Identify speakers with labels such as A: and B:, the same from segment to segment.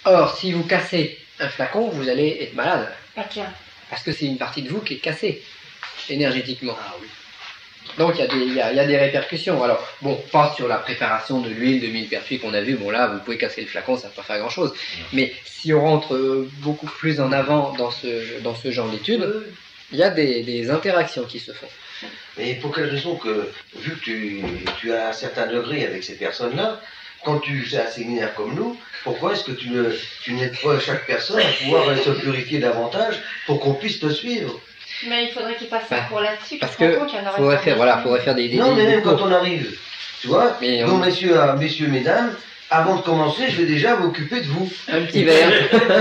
A: Or, si vous cassez un flacon, vous allez être malade.
B: Ah tiens.
A: Parce que c'est une partie de vous qui est cassée, énergétiquement.
C: Ah oui.
A: Donc il y a des répercussions. Alors, bon, pas sur la préparation de l'huile de millepertuis qu'on a vu, bon là, vous pouvez casser le flacon, ça ne va pas faire grand-chose. Mais si on rentre beaucoup plus en avant dans ce genre d'études, il y a des interactions qui se font.
D: Mais pour quelle raison que, vu que tu as un certain degré avec ces personnes-là, quand tu fais un séminaire comme nous, pourquoi est-ce que tu n'aides pas chaque personne à pouvoir se purifier davantage pour qu'on puisse te suivre?
B: Mais il faudrait qu'il passe un cours là-dessus.
A: Parce que faudrait faire des
D: non, mais même
A: cours.
D: quand on arrive, tu vois,
A: mais
D: donc messieurs, mesdames, avant de commencer, je vais déjà m'occuper de vous.
A: Un petit verre.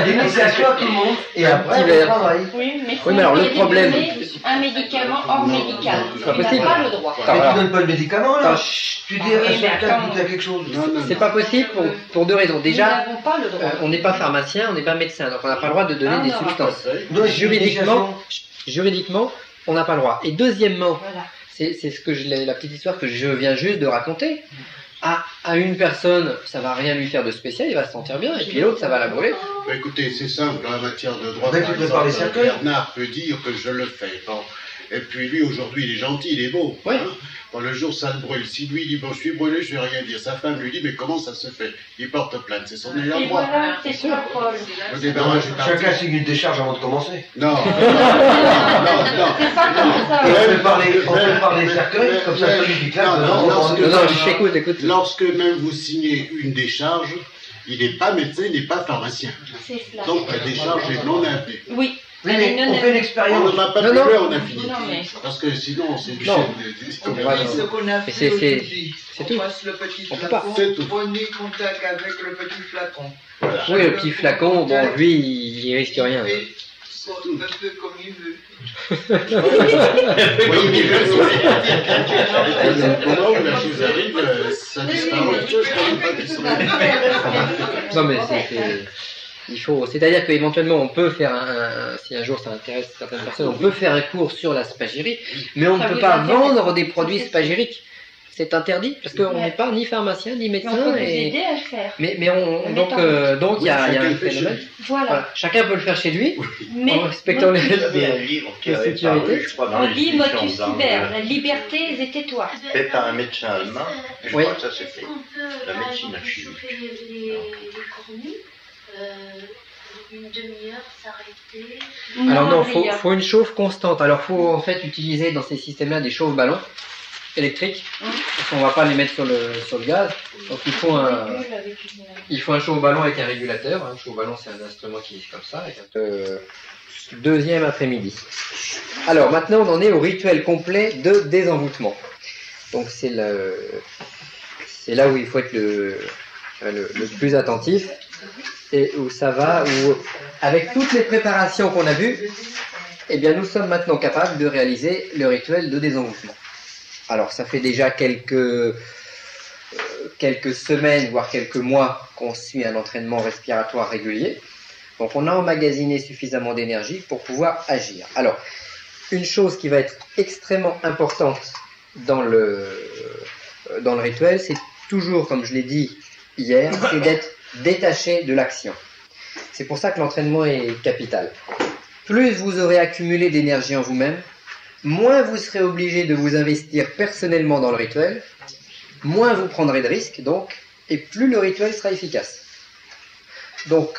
D: L'initiation à tout le monde. Et
A: Un
D: après,
A: petit
D: on
A: verre.
D: travaille.
B: Oui,
A: mais alors le problème.
B: Un médicament hors médical.
A: C'est pas
B: Tu n'as
A: possible.
B: pas le droit.
D: Mais tu donnes pas le médicament là.
A: Attends,
D: Tu dis à
B: Oui, mais
D: chacun
B: attends.
D: que tu as quelque chose.
A: C'est pas possible pour deux raisons.
B: Nous
A: Déjà,
B: n'avons pas le droit.
A: on n'est pas pharmacien, on n'est pas médecin, donc on n'a pas le droit de donner
B: Ah,
A: des
B: non.
A: substances.
D: Donc,
A: Juridiquement, on n'a pas le droit. Et deuxièmement,
B: Voilà.
A: c'est ce que la petite histoire que je viens juste de raconter. À une personne, ça va rien lui faire de spécial, il va se sentir bien, et puis l'autre, ça va la brûler.
C: Bah, écoutez, c'est simple, en matière de droit,
D: Ben,
C: par
D: tu prépares
C: exemple,
D: les cercueils.
C: Bernard peut dire que je le fais. Bon. Et puis lui, aujourd'hui, il est gentil, il est beau.
A: Oui.
C: Hein. Bon, le jour, ça le brûle. Si lui dit, bon, je suis brûlé, je vais rien dire. Sa femme lui dit, mais comment ça se fait? Il porte plainte, c'est son ayant
B: Et
C: droit.
B: voilà, c'est sûr, Paul.
C: Le débarrage est parti.
D: Chacun signe une décharge avant de commencer.
C: Non, non,
B: C'est pas comme ça.
D: Et on prépare les cercueils, comme ça celui qui claque dedans.
A: Non, écoute.
C: Lorsque même vous signez une décharge, il n'est pas médecin, il n'est pas pharmacien.
B: C'est cela.
C: Donc la décharge est non avée.
B: Oui.
D: Oui, mais on fait
C: On
D: l'expérience.
C: ne va pas
A: Non,
C: plus
A: non.
C: loin, on a fini.
B: Non, mais-
C: Parce que sinon, c'est du
A: Non.
C: chef de
A: Voilà.
E: Ce qu'on a
A: Mais
E: fait
A: c'est
E: aujourd'hui,
A: c'est
E: on
A: tout.
E: passe le petit
A: On peut
E: flacon,
C: pas. C'est tout.
E: prenez contact avec le petit flacon.
A: Oui, le petit flacon, bon, lui, il risque rien.
E: Il fait un peu comme il veut.
C: Oui, mais au moment où la chose arrive, ça disparaît. Je ne connais pas qui sont.
A: Non, mais il faut, c'est-à-dire qu'éventuellement on peut faire si un jour ça intéresse certaines personnes, on peut faire un cours sur la spagyrie, mais on ne
B: Ça
A: peut
B: vous
A: pas
B: intéresse.
A: vendre des produits spagériques. C'est interdit parce qu'on n'est pas ni pharmacien ni
B: Mais on peut
A: médecin.
B: vous aider à le faire.
A: Mais donc il y a un
C: chacun fait
A: phénomène.
C: chez
B: Voilà.
A: Voilà. Chacun peut le faire chez lui
B: Mais
A: en respectant les
F: Il y avait un livre qui
A: de
F: avait
A: sécurité.
F: paru, je crois, dans
B: on
F: les
B: dit
F: éditions
B: motus
F: d'Angle,
B: cyber, la liberté et tais-toi.
F: fait par un médecin allemand, et je
A: Oui.
F: crois que ça s'est fait. La médecine chimique.
G: les cornues, une demi-heure, s'arrêter.
A: Alors non,
B: mais il y a-
A: faut une chauffe constante. Alors faut en fait utiliser dans ces systèmes-là des chauffe ballons électriques. Parce qu'on va pas les mettre sur le gaz. Donc il faut un chauffe-ballon avec un régulateur. Un chauffe-ballon, c'est un instrument qui est comme ça. Avec deuxième après-midi. Alors maintenant, on en est au rituel complet de désenvoûtement. Donc c'est là où il faut être le plus attentif et où ça va, où avec toutes les préparations qu'on a vues, eh bien nous sommes maintenant capables de réaliser le rituel de désenvoûtement. Alors ça fait déjà quelques semaines, voire quelques mois qu'on suit un entraînement respiratoire régulier. Donc on a emmagasiné suffisamment d'énergie pour pouvoir agir. Alors, une chose qui va être extrêmement importante dans le rituel, c'est toujours, comme je l'ai dit hier, c'est d'être détaché de l'action. C'est pour ça que l'entraînement est capital. Plus vous aurez accumulé d'énergie en vous-même, moins vous serez obligé de vous investir personnellement dans le rituel, moins vous prendrez de risques, donc, et plus le rituel sera efficace. Donc,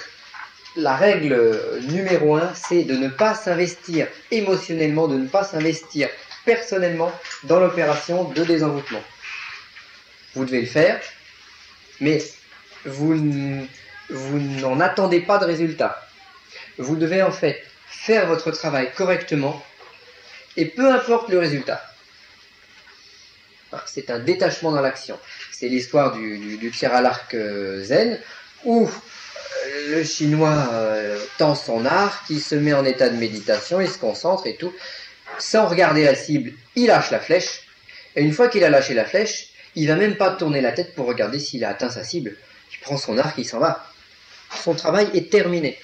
A: la règle numéro 1, c'est de ne pas s'investir émotionnellement, de ne pas s'investir personnellement dans l'opération de désenvoûtement. Vous devez le faire, mais vous n'en attendez pas de résultat. Vous devez en fait faire votre travail correctement, et peu importe le résultat. C'est un détachement dans l'action. C'est l'histoire du tir à l'arc zen, où le chinois tend son arc, il se met en état de méditation, il se concentre et tout. Sans regarder la cible, il lâche la flèche. Et une fois qu'il a lâché la flèche, il va même pas tourner la tête pour regarder s'il a atteint sa cible. Il prend son arc, il s'en va. Son travail est terminé.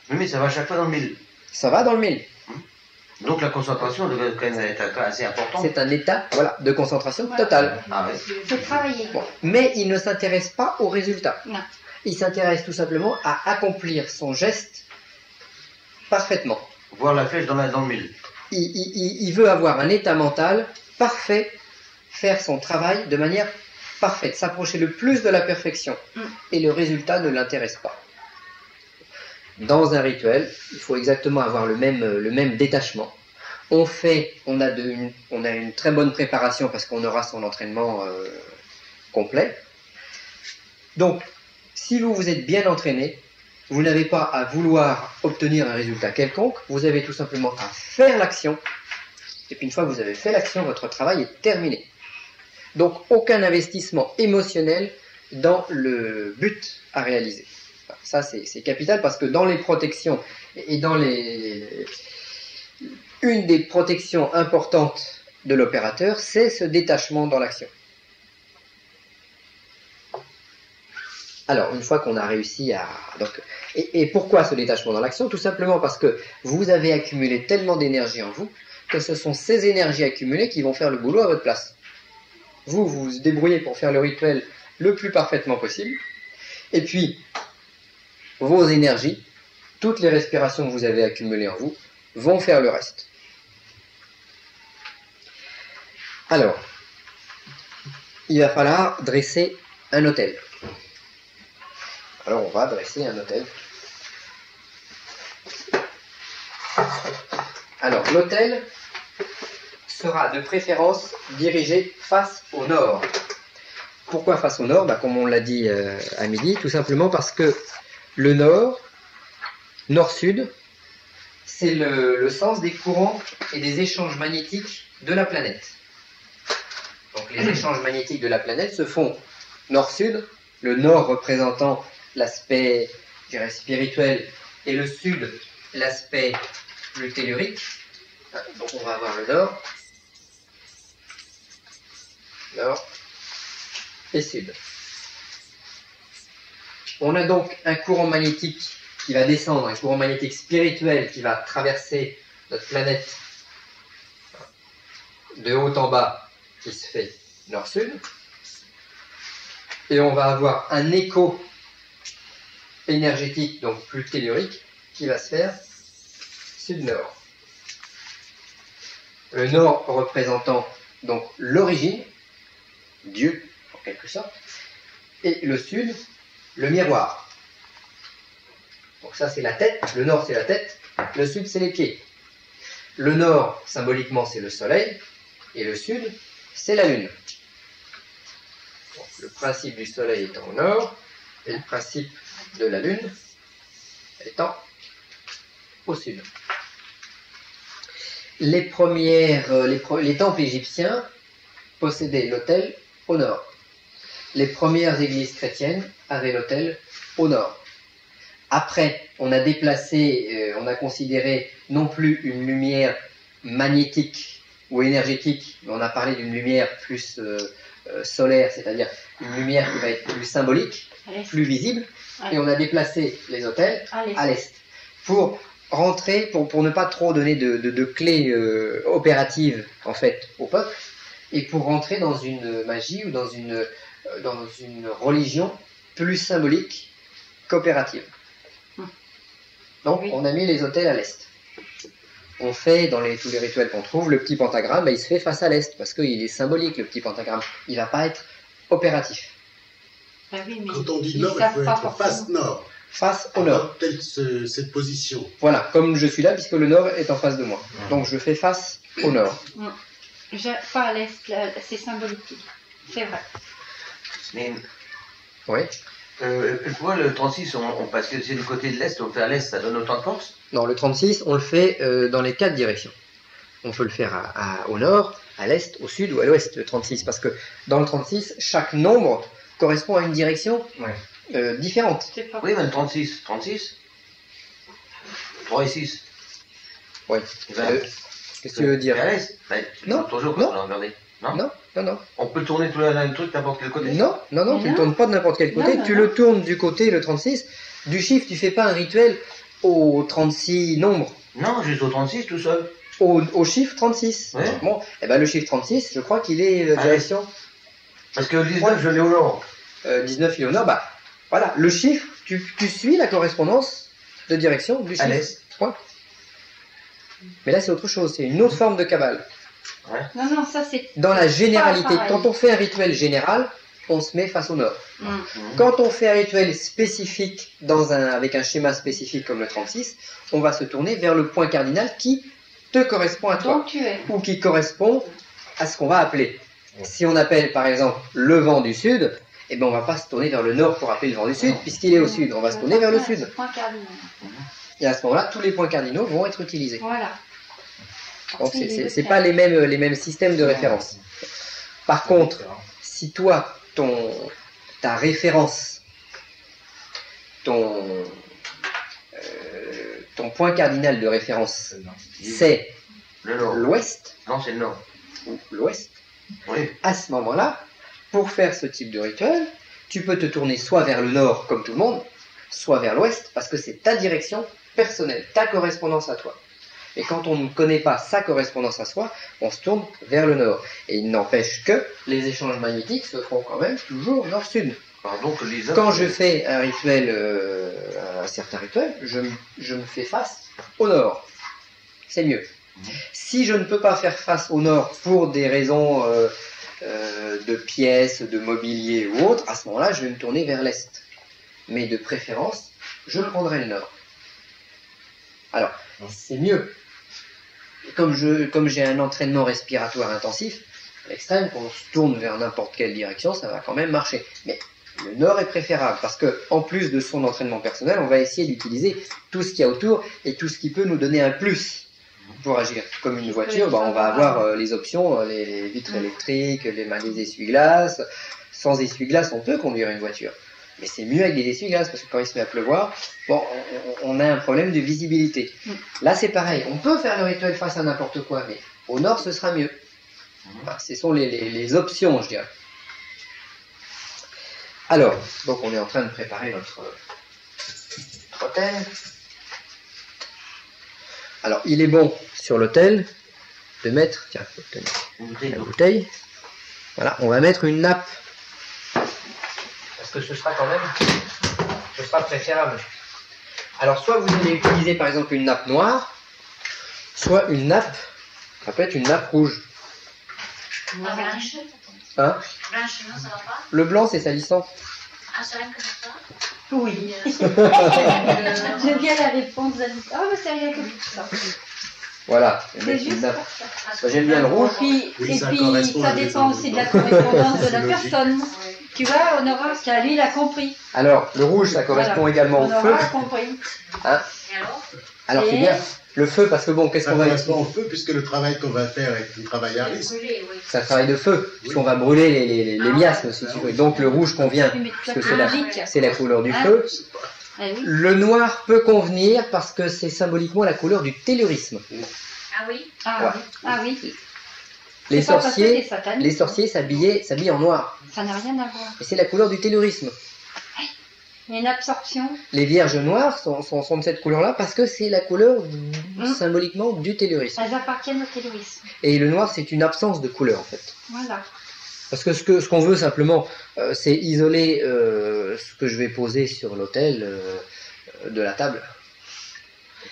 D: Oui, mais ça va à chaque fois dans le mille.
A: Ça va dans le mille.
D: Donc la concentration devait quand même être assez importante.
A: C'est un état, voilà, de concentration totale.
D: Ah ouais.
B: C'est travailler.
A: Bon. Mais il ne s'intéresse pas au résultat.
B: Non.
A: Il s'intéresse tout simplement à accomplir son geste parfaitement.
D: Voir la flèche dans le mille.
A: Il veut avoir un état mental parfait, faire son travail de manière parfaite, s'approcher le plus de la perfection. Et le résultat ne l'intéresse pas. Dans un rituel, il faut exactement avoir le même détachement. On a une très bonne préparation parce qu'on aura son entraînement complet. Donc, si vous êtes bien entraîné, vous n'avez pas à vouloir obtenir un résultat quelconque, vous avez tout simplement à faire l'action. Et puis une fois que vous avez fait l'action, votre travail est terminé. Donc, aucun investissement émotionnel dans le but à réaliser. Ça, c'est capital parce que dans les protections et dans une des protections importantes de l'opérateur, c'est ce détachement dans l'action. Alors, une fois qu'on a réussi à... Et pourquoi ce détachement dans l'action? Tout simplement parce que vous avez accumulé tellement d'énergie en vous que ce sont ces énergies accumulées qui vont faire le boulot à votre place. Vous vous débrouillez pour faire le rituel le plus parfaitement possible. Et puis, vos énergies, toutes les respirations que vous avez accumulées en vous, vont faire le reste. Alors, il va falloir dresser un autel. Alors, on va dresser un autel. Alors, l'autel sera de préférence dirigé face au nord. Pourquoi face au nord? Comme on l'a dit à midi, tout simplement parce que le nord, nord-sud, c'est le sens des courants et des échanges magnétiques de la planète. Donc les échanges magnétiques de la planète se font nord-sud, le nord représentant l'aspect, je dirais, spirituel, et le sud, l'aspect plus tellurique. Donc on va avoir le nord et sud. On a donc un courant magnétique qui va descendre, un courant magnétique spirituel qui va traverser notre planète de haut en bas, qui se fait nord-sud. Et on va avoir un écho énergétique, donc plus tellurique, qui va se faire sud-nord. Le nord représentant donc l'origine, Dieu en quelque sorte, et le sud, le miroir. Donc ça c'est la tête, le nord c'est la tête, le sud c'est les pieds. Le nord symboliquement c'est le soleil, et le sud c'est la lune. Donc, le principe du soleil étant au nord, et le principe de la lune étant au sud. Les temples égyptiens possédaient l'autel au nord. Les premières églises chrétiennes avaient l'autel au nord. Après, on a déplacé, on a considéré non plus une lumière magnétique ou énergétique, mais on a parlé d'une lumière plus solaire, c'est-à-dire une lumière qui va être plus symbolique, plus visible, et on a déplacé les autels à l'est pour rentrer, pour ne pas trop donner de clés opératives en fait au peuple, et pour rentrer dans une magie ou dans une religion plus symbolique qu'opérative. Donc on a mis les autels à l'est. On fait dans tous les rituels qu'on trouve, le petit pentagramme, il se fait face à l'est, parce qu'il est symbolique le petit pentagramme. Il ne va pas être opératif.
B: Ah oui, mais
C: quand on dit nord, il faut être face nord.
A: Face au nord.
C: Cette position.
A: Voilà, comme je suis là, puisque le nord est en face de moi. Donc je fais face au nord.
B: Pas à l'est, c'est symbolique. C'est vrai.
D: Mais,
A: oui.
D: Pourquoi le 36, parce que c'est du côté de l'est, on fait à l'est, ça donne autant de force?
A: Non, le 36, on le fait dans les 4 directions. On peut le faire au nord, à l'est, au sud ou à l'ouest, le 36. Parce que dans le 36, chaque nombre correspond à une direction différente.
D: Oui, mais le 36, 3 et 6.
A: Oui. Qu'est-ce que tu veux dire?
D: À l'est?
A: Non,
D: toujours
A: non.
D: Regardez.
A: Non.
D: On peut tourner tout le truc n'importe quel côté?
A: Non, tu ne tournes pas de n'importe quel côté. Tu le tournes du côté, le 36. Du chiffre, tu fais pas un rituel au 36 nombres.
D: Non, juste au 36 tout seul.
A: Au chiffre 36.
D: Ouais.
A: Bon, le chiffre 36, je crois qu'il est direction.
D: Parce que le 19, je l'ai au nord.
A: 19, il est au nord. Voilà, le chiffre, tu suis la correspondance de direction du
D: À
A: chiffre.
D: l'est.
A: Point. Mais là, c'est autre chose, c'est une autre forme de cabale.
B: Non, non, ça c'est.
A: Dans la généralité,
B: pareil.
A: quand on fait un rituel général, on se met face au nord. Quand on fait un rituel spécifique avec un schéma spécifique comme le 36, on va se tourner vers le point cardinal qui te correspond à toi
B: Donc tu es.
A: ou qui correspond à ce qu'on va appeler. Si on appelle par exemple le vent du sud, eh ben on va pas se tourner vers le nord pour appeler le vent du sud puisqu'il est au sud. On va se tourner vers le sud.
B: Point cardinal.
A: Et à ce moment-là, tous les points cardinaux vont être utilisés.
B: Voilà.
A: Donc c'est pas les mêmes systèmes de référence. Par contre, si toi ta référence, ton point cardinal de référence, c'est
D: Le nord.
A: l'ouest
D: Non, c'est le nord.
A: ou l'ouest,
D: Oui.
A: à ce moment-là, pour faire ce type de rituel, tu peux te tourner soit vers le nord comme tout le monde, soit vers l'ouest, parce que c'est ta direction personnelle, ta correspondance à toi. Et quand on ne connaît pas sa correspondance à soi, on se tourne vers le nord. Et il n'empêche que les échanges magnétiques se font quand même toujours nord-sud.
D: Alors donc, les autres-
A: Quand je fais un rituel, un certain rituel, je me fais face au nord. C'est mieux. Si je ne peux pas faire face au nord pour des raisons de pièces, de mobilier ou autre, à ce moment-là, je vais me tourner vers l'est. Mais de préférence, je prendrai le nord. Alors, c'est mieux. Comme j'ai un entraînement respiratoire intensif, à l'extrême, qu'on se tourne vers n'importe quelle direction, ça va quand même marcher. Mais le nord est préférable parce que, en plus de son entraînement personnel, on va essayer d'utiliser tout ce qu'il y a autour et tout ce qui peut nous donner un plus pour agir. Comme une voiture, on va avoir les options, les vitres électriques, les essuie-glaces. Sans essuie-glace, on peut conduire une voiture. Mais c'est mieux avec des essuie-glaces parce que quand il se met à pleuvoir, on a un problème de visibilité. Là, c'est pareil. On peut faire le rituel face à n'importe quoi, mais au nord, ce sera mieux. Enfin, ce sont les options, je dirais. Alors, donc on est en train de préparer notre autel. Alors, il est bon sur l'autel de mettre, tiens, la bouteille. Voilà, on va mettre une nappe. Parce que ce sera préférable. Alors, soit vous allez utiliser par exemple une nappe noire, soit une nappe, ça peut être une nappe rouge.
G: La blanche.
A: Hein?
G: Blanche, non, ça va pas.
A: Le blanc, c'est salissant.
G: Ah, c'est rien que ça.
B: Oui. J'aime bien la réponse d'Anita. Ah, mais c'est rien que ça.
A: Voilà, je vais
B: C'est
A: mettre une
B: juste
A: nappe.
B: pour ça.
A: Moi, j'aime bien le rouge.
B: Et
C: Oui,
B: puis,
C: ça correspond
B: ça
C: à des
B: dépend aussi de la
C: endroits.
B: correspondance de la
C: C'est logique.
B: personne. Tu vois, Honora, lui, il a compris.
A: Alors, le rouge, ça correspond
B: Voilà.
A: également au feu.
B: Honora a compris.
A: Hein?
G: Et alors?
A: Alors, c'est
B: Et-
A: bien. Le feu, parce que bon, qu'est-ce
C: Ça
A: qu'on va
C: correspond
A: utiliser?
C: au feu, puisque le travail qu'on va faire est un travail à risque.
G: Brûlé, oui.
A: C'est un travail de feu, puisqu'on va brûler les miasmes, si tu veux. Donc, le rouge convient,
B: Oui, mais
A: parce
B: toi,
A: que c'est la couleur du
B: Hein?
A: feu.
B: Ah oui.
A: Le noir peut convenir, parce que c'est symboliquement la couleur du tellurisme.
G: Ah oui?
B: Ah
A: Ouais.
B: oui. Ah oui.
A: Les
B: C'est pas parce que
A: sorciers,
B: t'es satanique.
A: les sorciers s'habillent en noir.
B: Ça n'a rien à voir.
A: Et c'est la couleur du tellurisme.
B: Il y a une absorption.
A: Les vierges noires sont de cette couleur-là parce que c'est la couleur symboliquement du tellurisme.
B: Elles appartiennent au terrorisme.
A: Et le noir, c'est une absence de couleur en fait.
B: Voilà.
A: Parce que ce qu'on veut simplement, c'est isoler ce que je vais poser sur l'autel de la table.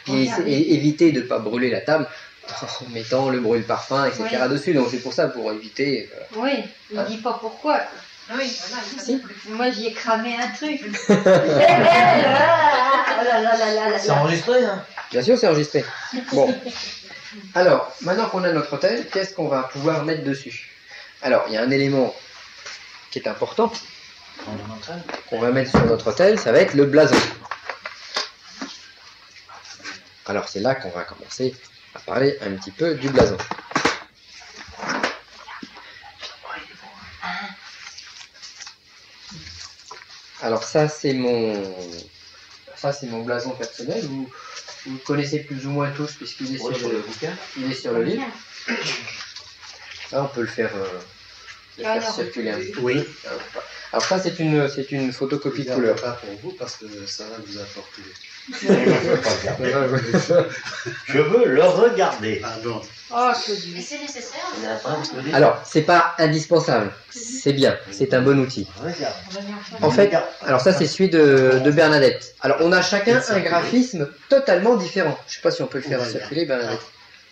A: Et éviter de ne pas brûler la table en mettant le brûle-parfum, etc.
B: Oui.
A: dessus. Donc c'est pour ça, pour éviter...
B: Oui, il ne dit pas pourquoi. Quoi.
G: Oui, voilà.
A: Si.
B: Moi, j'y ai cramé un truc.
D: C'est enregistré, hein?
A: Bien sûr, c'est enregistré. Bon. Alors, maintenant qu'on a notre autel, qu'est-ce qu'on va pouvoir mettre dessus? Alors, il y a un élément qui est important qu'on va mettre sur notre autel, ça va être le blason. Alors, c'est là qu'on va commencer à parler un petit peu du blason. Alors, ça, c'est mon blason personnel. Vous le connaissez plus ou moins tous puisqu'il est sur le bouquin, il est sur le livre. Là, on peut le faire,
B: Alors.
A: circuler un petit peu.
C: Oui.
A: Alors ça, c'est une photocopie de
H: Je
A: couleur.
H: pas pour vous parce que ça va vous apporter.
F: Je veux le regarder.
C: Pardon.
B: Oh, que dur.
G: Mais c'est nécessaire.
D: Il y en a pas un qui me dit.
A: Alors, c'est pas indispensable. C'est bien. C'est un bon outil.
F: Regarde.
B: On va bien faire.
A: En fait, alors ça, c'est celui de Bernadette. Alors, on a chacun un graphisme totalement différent. Je sais pas si on peut le faire circuler, Bernadette.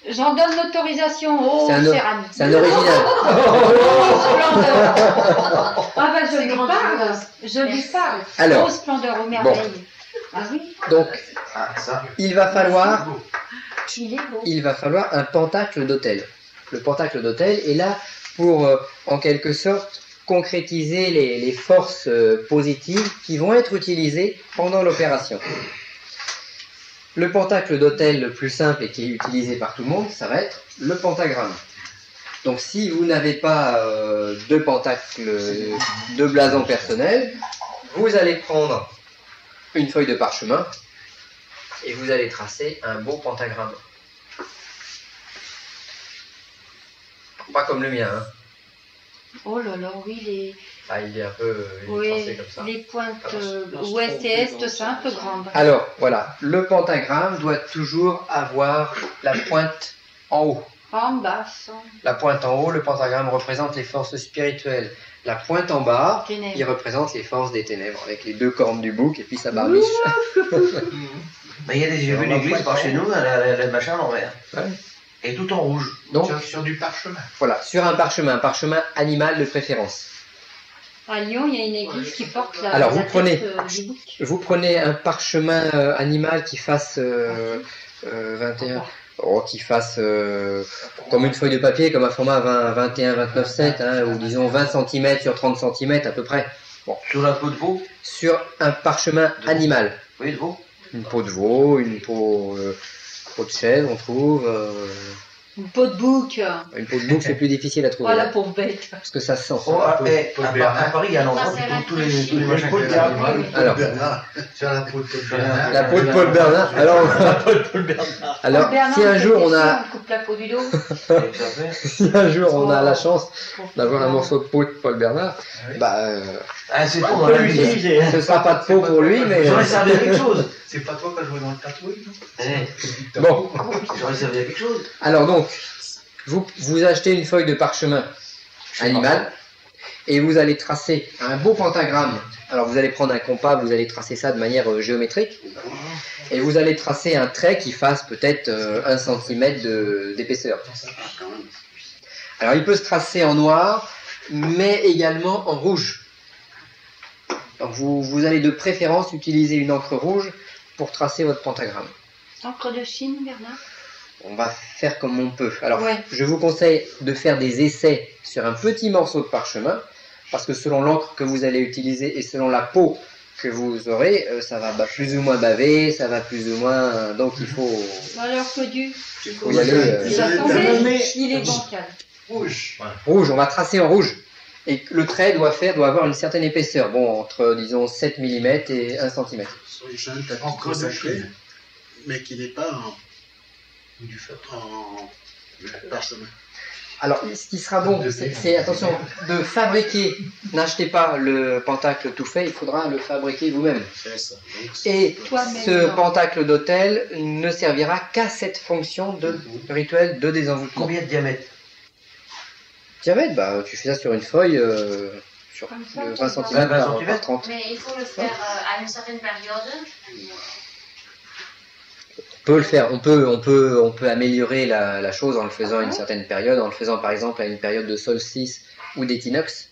B: J'en donne l'autorisation au
A: C'est un,
B: céramique.
A: c'est un original.
B: Oh, splendeur. Ah bah je lui parle. Je lui parle.
A: Alors,
B: Oh, splendeur, aux merveilles. Ah oui,
A: Donc,
D: Ah, ça.
A: il va falloir
B: il est beau.
A: un pentacle d'autel. Le pentacle d'autel est là pour, en quelque sorte, concrétiser les forces positives qui vont être utilisées pendant l'opération. Le pentacle d'autel le plus simple et qui est utilisé par tout le monde, ça va être le pentagramme. Donc si vous n'avez pas de pentacle de blason personnel, vous allez prendre une feuille de parchemin et vous allez tracer un beau pentagramme. Pas comme le mien, hein.
B: Oh là là, oui,
A: Ah, il est un peu il est
B: oui,
A: tracé comme ça.
B: les pointes ouest et est, c'est un peu grande.
A: Alors, voilà, le pentagramme doit toujours avoir la pointe en haut.
B: En bas, sans
A: La pointe en haut, le pentagramme représente les forces spirituelles. La pointe en bas, il
B: ténèbres.
A: représente les forces des ténèbres, avec les deux cornes du bouc et puis sa barbiche.
D: Mais il y a des, j'ai vu une église par chez nous, le machin à l'envers.
A: Ouais.
D: Et tout en rouge.
A: Donc,
C: Sur du parchemin.
A: voilà, sur un parchemin animal de préférence.
B: À Lyon, il y a une église qui porte la,
A: Alors,
B: la
A: vous prenez-
B: tête du bouc.
A: Vous prenez un parchemin animal qui fasse 21, qui fasse comme une feuille de papier, comme un format 21, 29, 7, hein, ou disons 20 cm sur 30 cm à peu près,
D: Sur la peau de veau.
A: sur un parchemin animal.
D: Oui, de veau.
A: Une peau de veau, une peau de chèvre, on trouve.
B: Une peau de bouc.
A: Une peau de bouc, c'est plus difficile à trouver.
B: Oh la pauvre bête.
A: Parce que ça sent.
D: Oh, à Paris, il y a un endroit qui trouve tous les machins.
H: Paul Bernard.
A: Alors,
H: Sur la peau de Paul Bernard.
A: la peau de Paul Bernard. Alors, alors
B: Bernard,
A: si un jour on a,
B: on coupe la peau du dos.
A: si un jour on a la chance d'avoir un morceau de peau de Paul Bernard, bah,
D: Ah, c'est tout
F: On
D: dans
F: peut
D: la vie.
F: l'utiliser.
A: ce sera pas de peau pour lui, mais
D: J'aurais servi à quelque chose.
H: C'est pas toi qui as joué dans le tatouage, non?
A: bon.
D: J'aurais servi à quelque chose.
A: Alors donc, vous achetez une feuille de parchemin animal et vous allez tracer un beau pentagramme. Alors vous allez prendre un compas, vous allez tracer ça de manière géométrique et vous allez tracer un trait qui fasse peut-être 1 cm d'épaisseur. Alors il peut se tracer en noir, mais également en rouge. Donc vous allez de préférence utiliser une encre rouge pour tracer votre pentagramme.
B: Encre de Chine, Bernard.
A: On va faire comme on peut. Alors,
B: Ouais.
A: je vous conseille de faire des essais sur un petit morceau de parchemin, parce que selon l'encre que vous allez utiliser et selon la peau que vous aurez, ça va plus ou moins baver, ça va plus ou moins... Donc il faut
B: Alors que du.
A: y aller.
B: Il va tomber, il est bancal.
C: Rouge.
A: Rouge, on va tracer en rouge. Et le trait doit avoir une certaine épaisseur, bon, entre, disons, 7 mm et 1 cm.
C: J'ai un tapis consacré, mais qui n'est pas en parchemin.
A: Alors, ce qui sera bon, c'est, attention, de fabriquer, n'achetez pas le pentacle tout fait, il faudra le fabriquer vous-même.
C: C'est ça. Donc,
A: Et
B: Toi-même,
A: ce
B: non.
A: pentacle d'autel ne servira qu'à cette fonction de rituel de désenvoûtement.
D: Combien de diamètre?
A: Diamètre, bah, tu fais ça sur une feuille sur
B: Comme ça,
A: 20 cm
D: 20
A: par
D: centimètres.
A: 30.
G: Mais il faut le faire à une certaine période.
A: On peut le faire, on peut améliorer la chose en le faisant à une certaine période, en le faisant par exemple à une période de solstice ou d'équinoxe.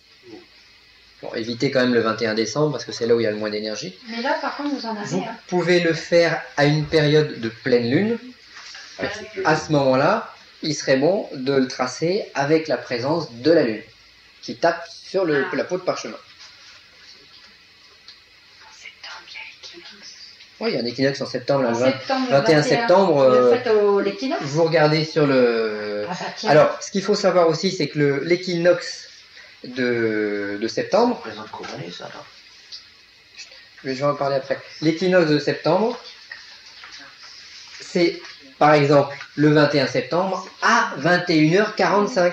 A: Bon, évitez quand même le 21 décembre parce que c'est là où il y a le moins d'énergie.
B: Mais là, par contre, vous en avez
A: Vous
B: un.
A: pouvez le faire à une période de pleine lune. À ce moment-là, il serait bon de le tracer avec la présence de la lune qui tape sur la peau de parchemin. Oui, il y a un équinoxe en septembre. Là,
B: En
A: le
B: septembre,
A: 21 septembre,
B: Le fait au l'équinoxe.
A: vous regardez sur le...
B: Ah bah tiens.
A: Alors, ce qu'il faut savoir aussi, c'est que l'équinoxe de septembre,
D: Ça représente combien d'années, ça, là?
A: je vais en parler après, l'équinoxe de septembre, c'est par exemple le 21 septembre à 21h45.
G: À 21h45.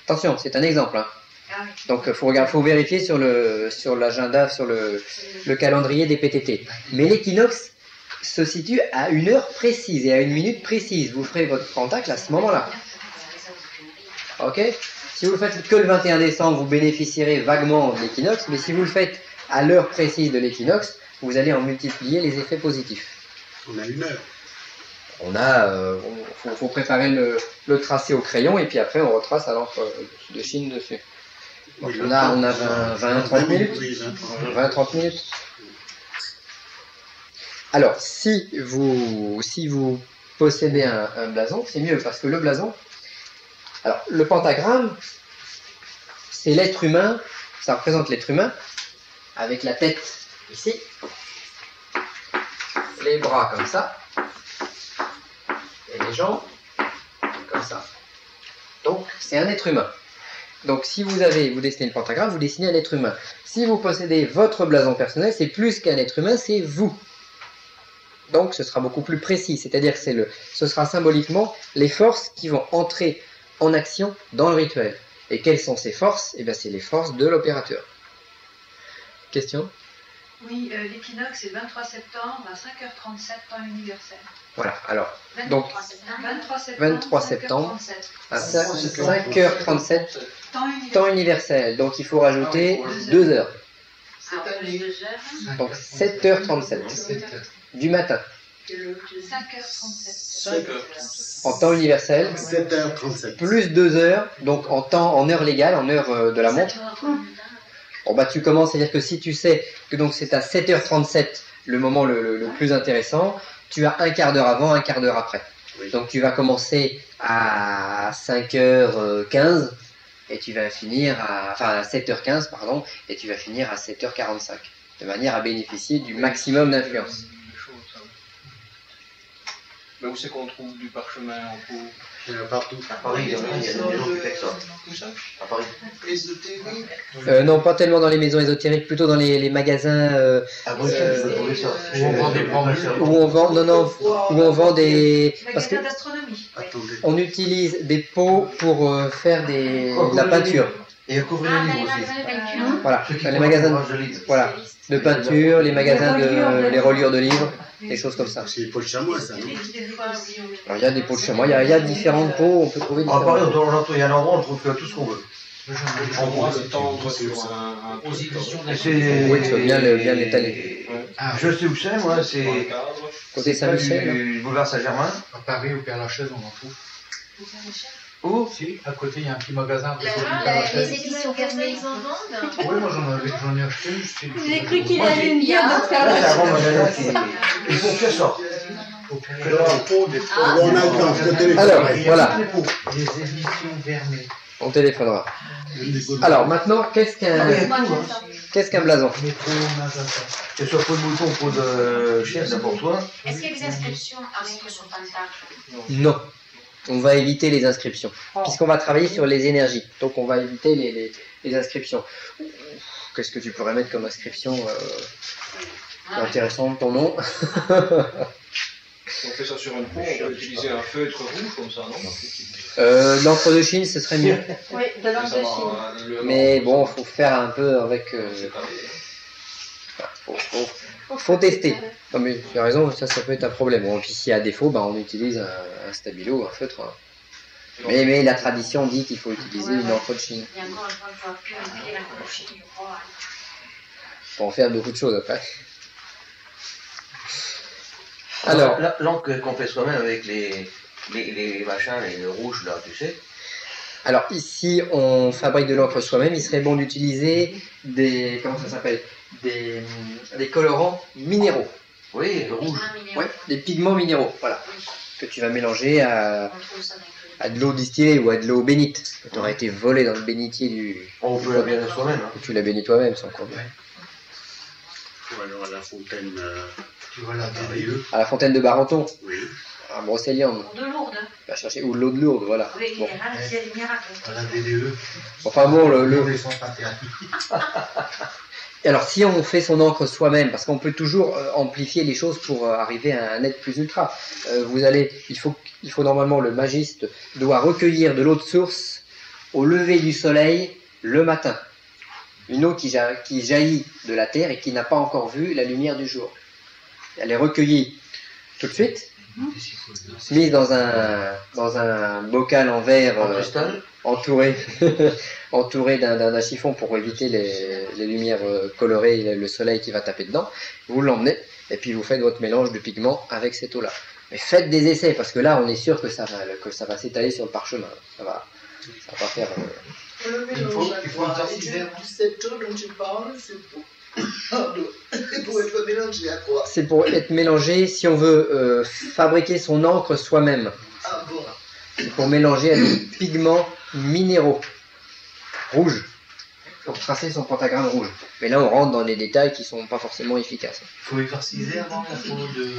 A: Attention, c'est un exemple. Hein.
G: Ah
A: Donc faut vérifier sur l'agenda, sur le calendrier des PTT. Mais l'équinoxe se situe à une heure précise et à une minute précise. Vous ferez votre pentacle à ce moment-là. Ok? Si vous le faites que le 21 décembre, vous bénéficierez vaguement de l'équinoxe, mais si vous le faites à l'heure précise de l'équinoxe, vous allez en multiplier les effets positifs.
C: On a une heure.
A: Faut préparer le tracé au crayon et puis après on retrace à l'encre de Chine dessus. Donc
C: Oui,
A: on a 20-30 minutes.
C: Oui,
A: 20-30 minutes. Alors, si vous possédez un blason, c'est mieux parce que le blason, alors le pentagramme, c'est l'être humain, ça représente l'être humain avec la tête ici, les bras comme ça, et les jambes comme ça. Donc, c'est un être humain. Donc, si vous dessinez le pentagramme, vous dessinez un être humain. Si vous possédez votre blason personnel, c'est plus qu'un être humain, c'est vous. Donc, ce sera beaucoup plus précis. C'est-à-dire que ce sera symboliquement les forces qui vont entrer en action dans le rituel. Et quelles sont ces forces? Eh bien, c'est les forces de l'opérateur. Question?
I: Oui, l'équinoxe c'est le 23 septembre à 5h37, temps universel.
A: Voilà, alors, donc,
I: 23
A: septembre
I: 5h37.
A: à 5h37, temps universel. Donc, il faut rajouter 2 heures. Donc, 7h37 du matin.
I: 5h37.
A: En temps universel,
C: 7h37.
A: plus 2 heures, donc en heure légale, en heure de la montre. Bon bah tu commences, c'est-à-dire que si tu sais que donc c'est à 7h37 le moment le plus intéressant, tu as un quart d'heure avant, un quart d'heure après.
C: Oui.
A: Donc tu vas commencer à 5h15 et tu vas finir à 7h15 pardon, et tu vas finir à 7h45 de manière à bénéficier du maximum d'influence.
J: Mais où c'est qu'on trouve du parchemin en pot?
C: Il y en a partout.
D: À Paris, il y a des gens qui font ça.
J: Où ça?
D: À Paris.
A: Non, pas tellement dans les maisons ésotériques, plutôt dans les magasins
D: À Bruxelles, je vais trouver ça.
H: Où on vend des pendules.
A: où on vend des... Parce que
I: Magasin d'astronomie.
C: Attendez.
A: on utilise des pots pour faire de la peinture.
D: Et à couvrir le livre aussi.
A: Voilà,
D: Ceux qui
A: les
D: font
A: magasins
D: l'ouvrage de livre.
A: voilà, de peinture, les magasins les reliures de livres, des choses comme ça.
C: C'est les pots de chamois, ça, non?
A: Alors, il y a des pots de chamois, il y a différents pots, on peut trouver
D: À
A: différents
D: Paris,
A: pots.
D: il y a un endroit où on trouve tout ce qu'on veut.
J: En gros, se tendre sur un
H: Aux éditions
D: Et c'est...
A: Oui, que ce soit bien étalé.
D: Je sais où c'est, moi, c'est...
A: Côté
D: C'est pas
A: Saint-Michel,
D: du boulevard Saint-Germain.
H: À Paris, au Père-Lachaise, on en trouve.
D: Où?
H: Si, à côté, il y a un petit magasin. à côté du
G: Les
H: Père-Lachaise.
G: éditions Vernet, ils en vendent.
H: Oui, moi j'en ai acheté une.
B: J'ai cru qu'il allait me dire de faire
D: Là, c'est un bon
B: la
D: magasin qui... Ils font que ça.
C: On a le temps, je te téléphone.
A: Alors, voilà,
H: Les éditions Vernet.
A: on téléphonera. Alors maintenant, qu'est-ce qu'un blason?
H: Métro, Magenta.
D: Que ce soit peau de mouton, peau de chien, c'est pour toi.
G: Est-ce qu'il y a des inscriptions avec son pentacle?
A: Non, on va éviter les inscriptions, puisqu'on va travailler sur les énergies. Donc on va éviter les inscriptions. Qu'est-ce que tu pourrais mettre comme inscription intéressante, ton nom?
J: Si on fait ça sur une peau, on peut utiliser un feutre rouge comme ça, non?
A: L'encre de Chine, ce serait mieux.
B: Oui, de l'encre de Chine.
A: Mais bon, faut faire un peu avec... faut tester. Non mais tu as raison, ça peut être un problème. Bon, puis si à défaut, on utilise un stabilo, un feutre. Hein. Mais la tradition dit qu'il faut utiliser une encre de Chine.
G: Il y a encore une fois, je vois plus un pied la Chine, je crois.
A: Pour en faire beaucoup de choses après. Alors,
D: L'encre qu'on fait soi-même avec les machins, les rouges, là, tu sais.
A: alors ici, on fabrique de l'encre soi-même. Il serait bon d'utiliser des... Comment ça s'appelle? Des colorants minéraux.
D: Oui, le rouge.
A: Ouais, des pigments minéraux, voilà. Que tu vas mélanger à
G: On trouve ça dans
A: à de l'eau distillée ou à de l'eau bénite. Que tu aurais été volé dans le bénitier du...
D: On peut la bien soi-même. Hein.
A: Tu l'as béni toi-même, c'est encore bien.
C: Ou alors à la fontaine.
H: Tu vois là,
A: À la fontaine de Barenton,
C: Oui.
A: à Brocéliande.
G: de Lourdes.
A: Va chercher, ou de l'eau de Lourdes, voilà.
G: Oui,
A: Bon.
G: il y a des miracles.
H: à la DDE.
A: Enfin bon,
H: Les sont interdits.
A: Et alors si on fait son encre soi-même, parce qu'on peut toujours amplifier les choses pour arriver à un être plus ultra, il faut normalement, le magiste doit recueillir de l'eau de source au lever du soleil le matin. Une eau qui jaillit de la terre et qui n'a pas encore vu la lumière du jour. Elle est recueillie tout de suite, mise dans un bocal en verre entouré, entouré d'un chiffon pour éviter les lumières colorées, le soleil qui va taper dedans. Vous l'emmenez et puis vous faites votre mélange de pigments avec cette eau-là. Mais faites des essais parce que là on est sûr que ça va s'étaler sur le parchemin. Ça va pas faire...
E: Le mélange à quoi? Cette eau dont tu parles, c'est pour être mélangé à quoi?
A: C'est pour être mélangé si on veut fabriquer son encre soi-même.
E: Ah bon?
A: C'est pour mélanger à des pigments minéraux rouges pour tracer son pentagramme rouge. Mais là on rentre dans des détails qui sont pas forcément efficaces.
H: Il faut exorciser avant la peau de...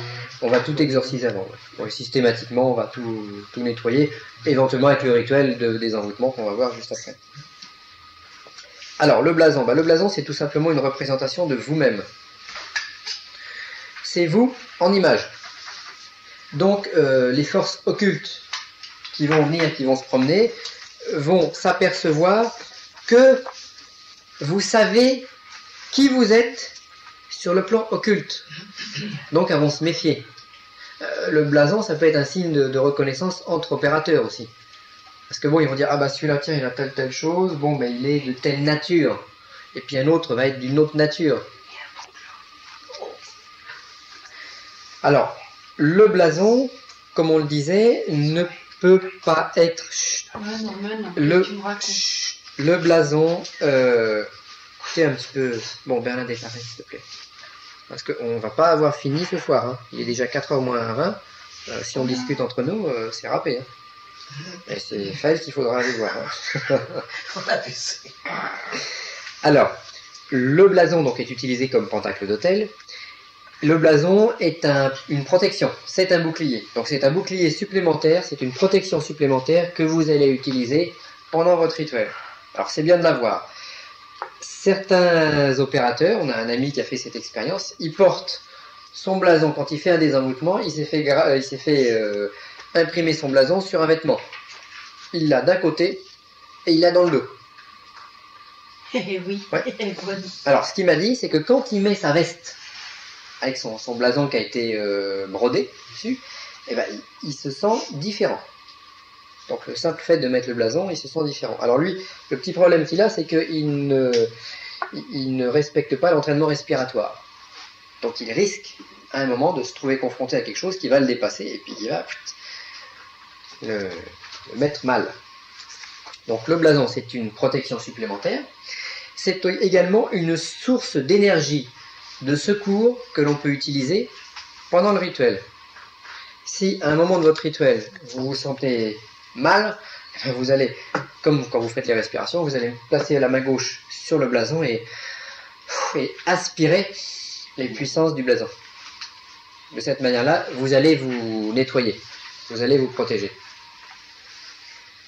A: On va tout exorciser avant. Ouais. Systématiquement on va tout nettoyer, éventuellement avec le rituel de désenvoûtement qu'on va voir juste après. Alors le blason, le blason c'est tout simplement une représentation de vous-même. C'est vous en image. Donc les forces occultes qui vont venir, qui vont se promener, vont s'apercevoir que vous savez qui vous êtes sur le plan occulte. Donc elles vont se méfier. Le blason, ça peut être un signe de reconnaissance entre opérateurs aussi. Parce que bon, ils vont dire, ah bah celui-là, tiens, il a telle chose, bon, mais il est de telle nature. Et puis un autre va être d'une autre nature. Alors, le blason, comme on le disait, ne peut pas être... Le blason... écoutez un petit peu... Bon, Bernadette, arrête, s'il te plaît. Parce qu'on va pas avoir fini ce soir. Hein. Il est déjà 4h moins 20. Si on discute entre nous, c'est râpé. Hein. Et c'est Faël qu'il faudra aller voir. Hein. Alors, le blason donc, est utilisé comme pentacle d'autel. Le blason est une protection, c'est un bouclier. Donc c'est un bouclier supplémentaire, c'est une protection supplémentaire que vous allez utiliser pendant votre rituel. Alors c'est bien de l'avoir. Certains opérateurs, on a un ami qui a fait cette expérience, il porte son blason quand il fait un désenvoûtement, il s'est fait imprimer son blason sur un vêtement. Il l'a d'un côté et il l'a dans le dos.
B: Oui.
A: Ouais. Alors ce qu'il m'a dit, c'est que quand il met sa veste avec son blason qui a été brodé dessus, eh ben, il se sent différent. Donc le simple fait de mettre le blason, il se sent différent. Alors lui, le petit problème qu'il a, c'est qu'il ne respecte pas l'entraînement respiratoire. Donc il risque à un moment de se trouver confronté à quelque chose qui va le dépasser et puis qui va le mettre mal. Donc le blason, c'est une protection supplémentaire. C'est également une source d'énergie, de secours que l'on peut utiliser pendant le rituel. Si à un moment de votre rituel, vous vous sentez mal, vous allez, comme quand vous faites les respirations, vous allez placer la main gauche sur le blason et aspirer les puissances du blason. De cette manière-là, vous allez vous nettoyer, vous allez vous protéger.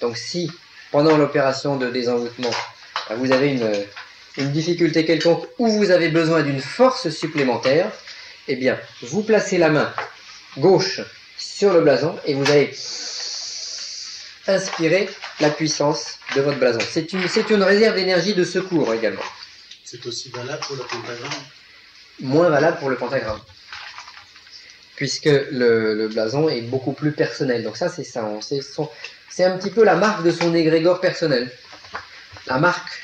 A: Donc si, pendant l'opération de désenvoûtement, vous avez une difficulté quelconque ou vous avez besoin d'une force supplémentaire, eh bien, vous placez la main gauche sur le blason et vous allez inspirer la puissance de votre blason. C'est une réserve d'énergie de secours également.
C: C'est aussi valable pour le pentagramme?
A: Moins valable pour le pentagramme. Puisque le blason est beaucoup plus personnel. Donc ça, c'est ça. C'est un petit peu la marque de son égrégore personnel. La marque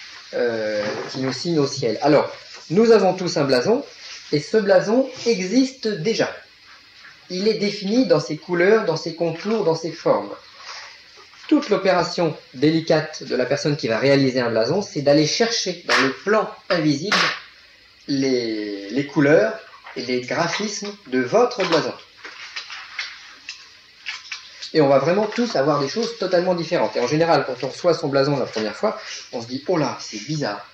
A: qui nous signe au ciel. Alors, nous avons tous un blason, et ce blason existe déjà. Il est défini dans ses couleurs, dans ses contours, dans ses formes. Toute l'opération délicate de la personne qui va réaliser un blason, c'est d'aller chercher dans le plan invisible les couleurs et les graphismes de votre blason. Et on va vraiment tous avoir des choses totalement différentes. Et en général, quand on reçoit son blason la première fois, on se dit « Oh là, c'est bizarre.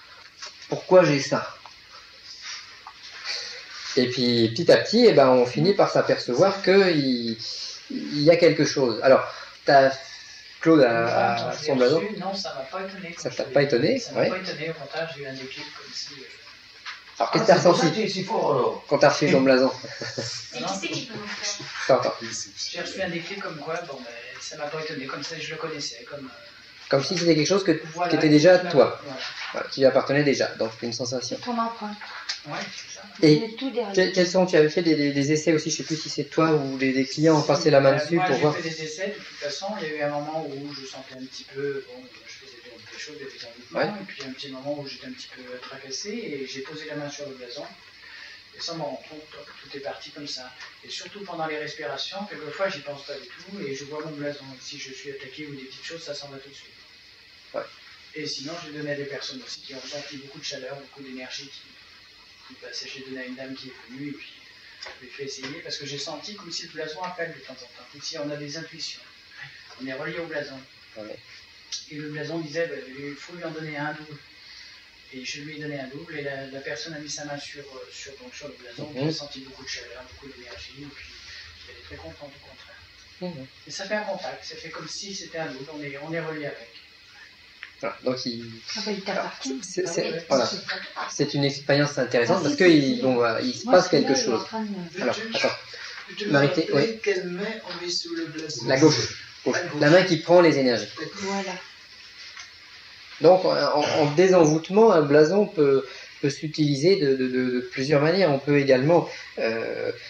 A: Pourquoi j'ai ça ?» Et puis, petit à petit, eh ben, on finit par s'apercevoir qu'il y a quelque chose. Alors, Claude a son blason.
K: Non, ça m'a pas étonné.
A: Ça t'a pas étonné?
K: Ça m'a pas étonné. Au contraire, j'ai eu un déclic comme si...
A: Alors, qu'est-ce que t'as ressenti quand t'as reçu ton blason?
G: Et qui c'est qui peut nous faire?
A: Attends.
K: J'ai reçu un déclic comme quoi, bon, ben, ça m'a pas étonné, comme ça je le connaissais, comme
A: Comme si c'était quelque chose qui était déjà à toi, voilà, qui lui appartenait déjà, donc une sensation.
B: Ton empreinte.
K: Ouais, c'est ça.
A: Et tu avais fait des essais aussi, je ne sais plus si c'est toi ou des clients ont passé la main dessus
K: moi,
A: pour voir.
K: J'ai fait des essais, de toute façon, il y a eu un moment où je sentais un petit peu, bon, je faisais des choses, des envoûtements, et puis un petit moment où j'étais un petit peu tracassé, et j'ai posé la main sur le blason, et sans m'en rendre compte, tout est parti comme ça. Et surtout pendant les respirations, quelquefois j'y pense pas du tout, et je vois mon blason, et si je suis attaqué ou des petites choses, ça s'en va tout de suite.
A: Ouais.
K: Et sinon, j'ai donné à des personnes aussi qui ont ressenti beaucoup de chaleur, beaucoup d'énergie, j'ai donné à une dame qui est venue, et puis je l'ai fait essayer, parce que j'ai senti comme si le blason appelle de temps en temps, comme si on a des intuitions. On est relié au blason.
A: Ouais.
K: Et le blason disait, ben, il faut lui en donner un double. Et je lui ai donné un double, et la personne a mis sa main sur le blason, j'ai senti beaucoup de chaleur, beaucoup d'énergie, et puis elle est très contente au contraire. Et ça fait un contact, ça fait comme si c'était un double, on est relié avec.
A: Voilà, donc
B: voilà.
A: C'est une expérience intéressante parce qu'il se passe quelque chose. Alors, attends. Marité, oui.
E: Quelle main on met sous le blason?
A: La gauche. La main qui prend les énergies.
B: Voilà.
A: Donc, en désenvoûtement, un blason peut s'utiliser de plusieurs manières. On peut également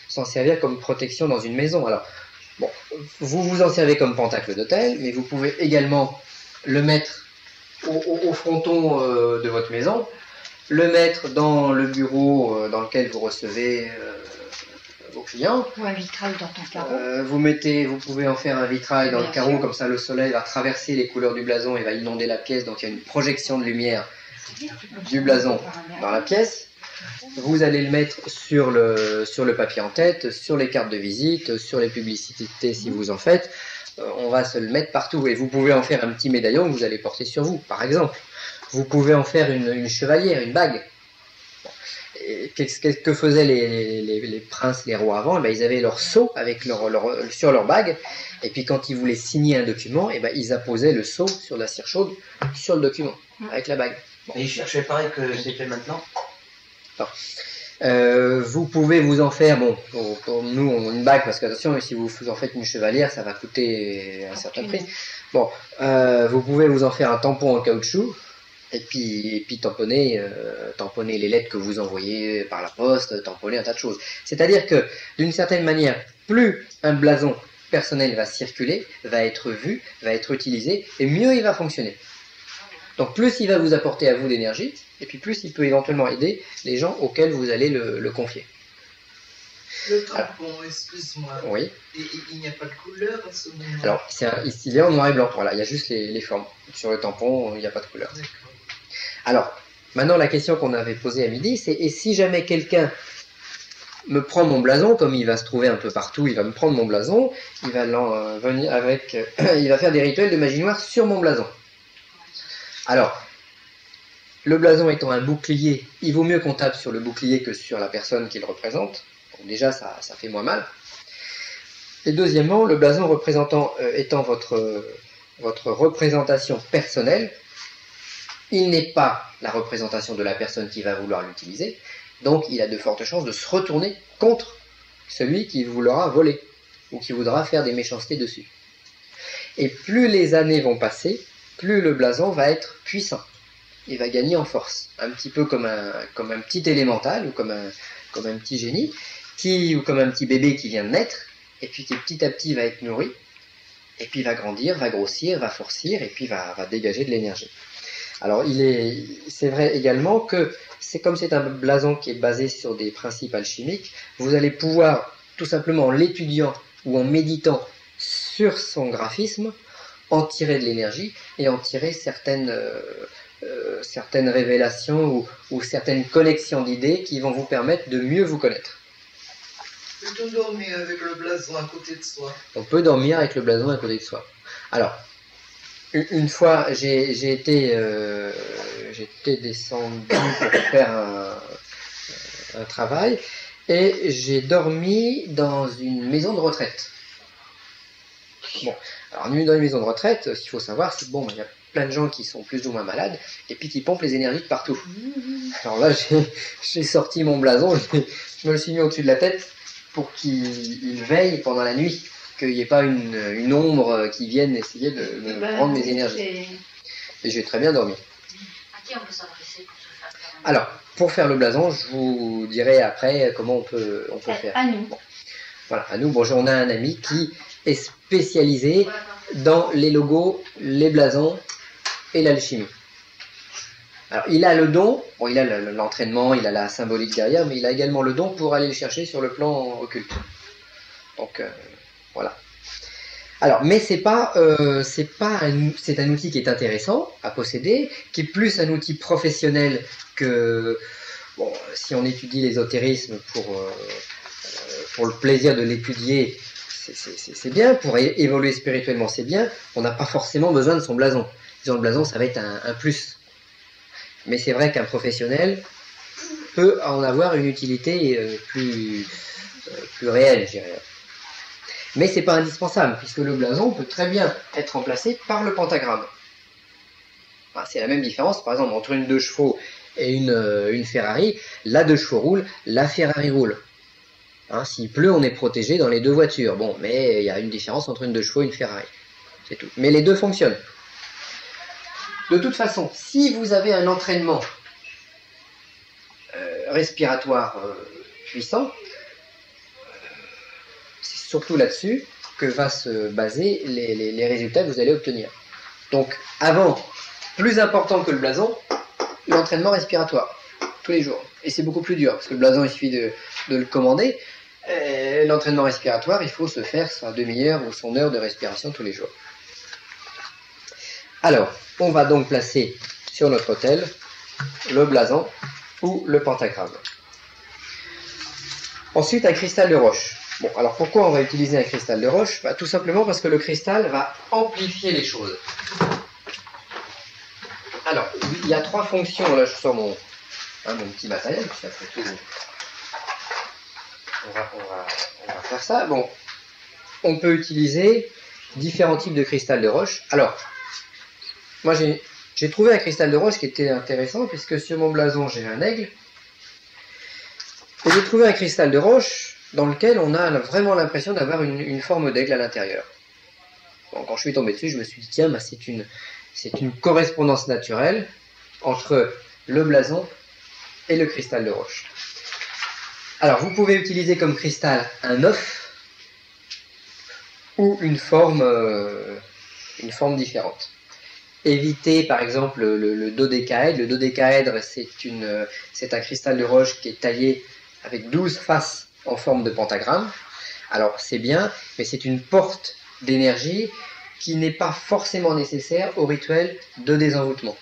A: s'en servir comme protection dans une maison. Alors, bon, vous vous en servez comme pentacle d'hôtel, mais vous pouvez également le mettre au fronton de votre maison, le mettre dans le bureau dans lequel vous recevez vos clients.
B: Ou un vitrail dans ton carreau.
A: Vous pouvez en faire un vitrail dans le carreau, comme ça le soleil va traverser les couleurs du blason et va inonder la pièce, donc il y a une projection de lumière du blason dans la pièce. Vous allez le mettre sur le papier en tête, sur les cartes de visite, sur les publicités si vous en faites. On va se le mettre partout et vous pouvez en faire un petit médaillon que vous allez porter sur vous, par exemple. Vous pouvez en faire une chevalière, une bague. Et que faisaient les princes, les rois avant? Ils avaient leur sceau avec sur leur bague, et puis quand ils voulaient signer un document, ils apposaient le sceau sur la cire chaude sur le document, avec la bague.
D: Bon. Et ils cherchaient pareil que c'est fait maintenant?
A: Vous pouvez vous en faire, bon, pour nous, une bague, parce que attention, si vous en faites une chevalière, ça va coûter un certain prix. Bon, vous pouvez vous en faire un tampon en caoutchouc, et puis tamponner les lettres que vous envoyez par la poste, tamponner un tas de choses. C'est-à-dire que, d'une certaine manière, plus un blason personnel va circuler, va être vu, va être utilisé, et mieux il va fonctionner. Donc plus il va vous apporter à vous d'énergie, et puis plus il peut éventuellement aider les gens auxquels vous allez le confier.
E: Le tampon, excuse-moi.
A: Oui.
E: Et il n'y a pas de couleur à ce moment-là?
A: Alors, il est en noir et blanc, voilà, il y a juste les formes. Sur le tampon, il n'y a pas de couleur. Alors, maintenant la question qu'on avait posée à midi, c'est et si jamais quelqu'un me prend mon blason, comme il va se trouver un peu partout, il va me prendre mon blason, il va venir avec, il va faire des rituels de magie noire sur mon blason. Alors, le blason étant un bouclier, il vaut mieux qu'on tape sur le bouclier que sur la personne qu'il représente. Donc déjà, ça fait moins mal. Et deuxièmement, le blason étant votre représentation personnelle, il n'est pas la représentation de la personne qui va vouloir l'utiliser, donc il a de fortes chances de se retourner contre celui qui vous l'aura volé, ou qui voudra faire des méchancetés dessus. Et plus les années vont passer, plus le blason va être puissant. Il va gagner en force, un petit peu comme un petit élémental, ou comme un petit génie, ou comme un petit bébé qui vient de naître, et puis qui petit à petit va être nourri, et puis va grandir, va grossir, va forcir, et puis va dégager de l'énergie. Alors c'est vrai également que c'est un blason qui est basé sur des principes alchimiques, vous allez pouvoir, tout simplement en l'étudiant ou en méditant sur son graphisme, en tirer de l'énergie et en tirer certaines révélations ou certaines connexions d'idées qui vont vous permettre de mieux vous connaître.
E: Peut-on dormir avec le blason à côté de soi?
A: On peut dormir avec le blason à côté de soi. Alors, une fois, j'ai été descendu pour faire un travail et j'ai dormi dans une maison de retraite. Bon, alors dans une maison de retraite, ce qu'il faut savoir, c'est bon, il y a plein de gens qui sont plus ou moins malades et puis qui pompent les énergies de partout. Alors là, j'ai sorti mon blason, je me le suis mis au-dessus de la tête pour qu'il veille pendant la nuit, qu'il n'y ait pas une ombre qui vienne essayer de prendre mes énergies. Et j'ai très bien dormi.
G: À qui on peut s'adresser pour se faire faire un...
A: Alors, pour faire le blason, je vous dirai après comment on peut faire.
B: À nous.
A: Bon. Voilà, à nous. Bon, on a un ami qui est spécialisé dans les logos, les blasons et l'alchimie. Alors, il a le don, bon, il a l'entraînement, il a la symbolique derrière, mais il a également le don pour aller le chercher sur le plan occulte. Donc, voilà. Alors, mais c'est un outil qui est intéressant à posséder, qui est plus un outil professionnel que, bon, si on étudie l'ésotérisme pour le plaisir de l'étudier, c'est bien, pour évoluer spirituellement, c'est bien, on n'a pas forcément besoin de son blason. Disons, le blason, ça va être un plus. Mais c'est vrai qu'un professionnel peut en avoir une utilité plus réelle, je dirais. Mais c'est pas indispensable, puisque le blason peut très bien être remplacé par le pentagramme. Enfin, c'est la même différence, par exemple, entre une 2 chevaux et une Ferrari. La 2 chevaux roule, la Ferrari roule. Hein, s'il pleut, on est protégé dans les deux voitures. Bon, mais il y a une différence entre une 2 chevaux et une Ferrari. C'est tout. Mais les deux fonctionnent. De toute façon, si vous avez un entraînement respiratoire puissant, c'est surtout là-dessus que va se baser les résultats que vous allez obtenir. Donc, avant, plus important que le blason, l'entraînement respiratoire, tous les jours. Et c'est beaucoup plus dur, parce que le blason, il suffit de le commander. L'entraînement respiratoire, il faut se faire sa demi-heure ou son heure de respiration tous les jours. Alors, on va donc placer sur notre autel le blason ou le pentagramme. Ensuite, un cristal de roche. Bon, alors pourquoi on va utiliser un cristal de roche? Tout simplement parce que le cristal va amplifier les choses. Alors, il y a 3 fonctions. Là, je sors mon petit matériel, puis après tout, on va faire ça. Bon, on peut utiliser différents types de cristal de roche. Alors, moi, j'ai trouvé un cristal de roche qui était intéressant, puisque sur mon blason, j'ai un aigle. Et j'ai trouvé un cristal de roche dans lequel on a vraiment l'impression d'avoir une forme d'aigle à l'intérieur. Bon, quand je suis tombé dessus, je me suis dit, tiens, c'est une correspondance naturelle entre le blason et le cristal de roche. Alors, vous pouvez utiliser comme cristal un œuf ou une forme différente. Évitez par exemple le dodécaèdre. Le dodécaèdre, c'est un cristal de roche qui est taillé avec 12 faces en forme de pentagramme. Alors c'est bien, mais c'est une porte d'énergie qui n'est pas forcément nécessaire au rituel de désenvoûtement.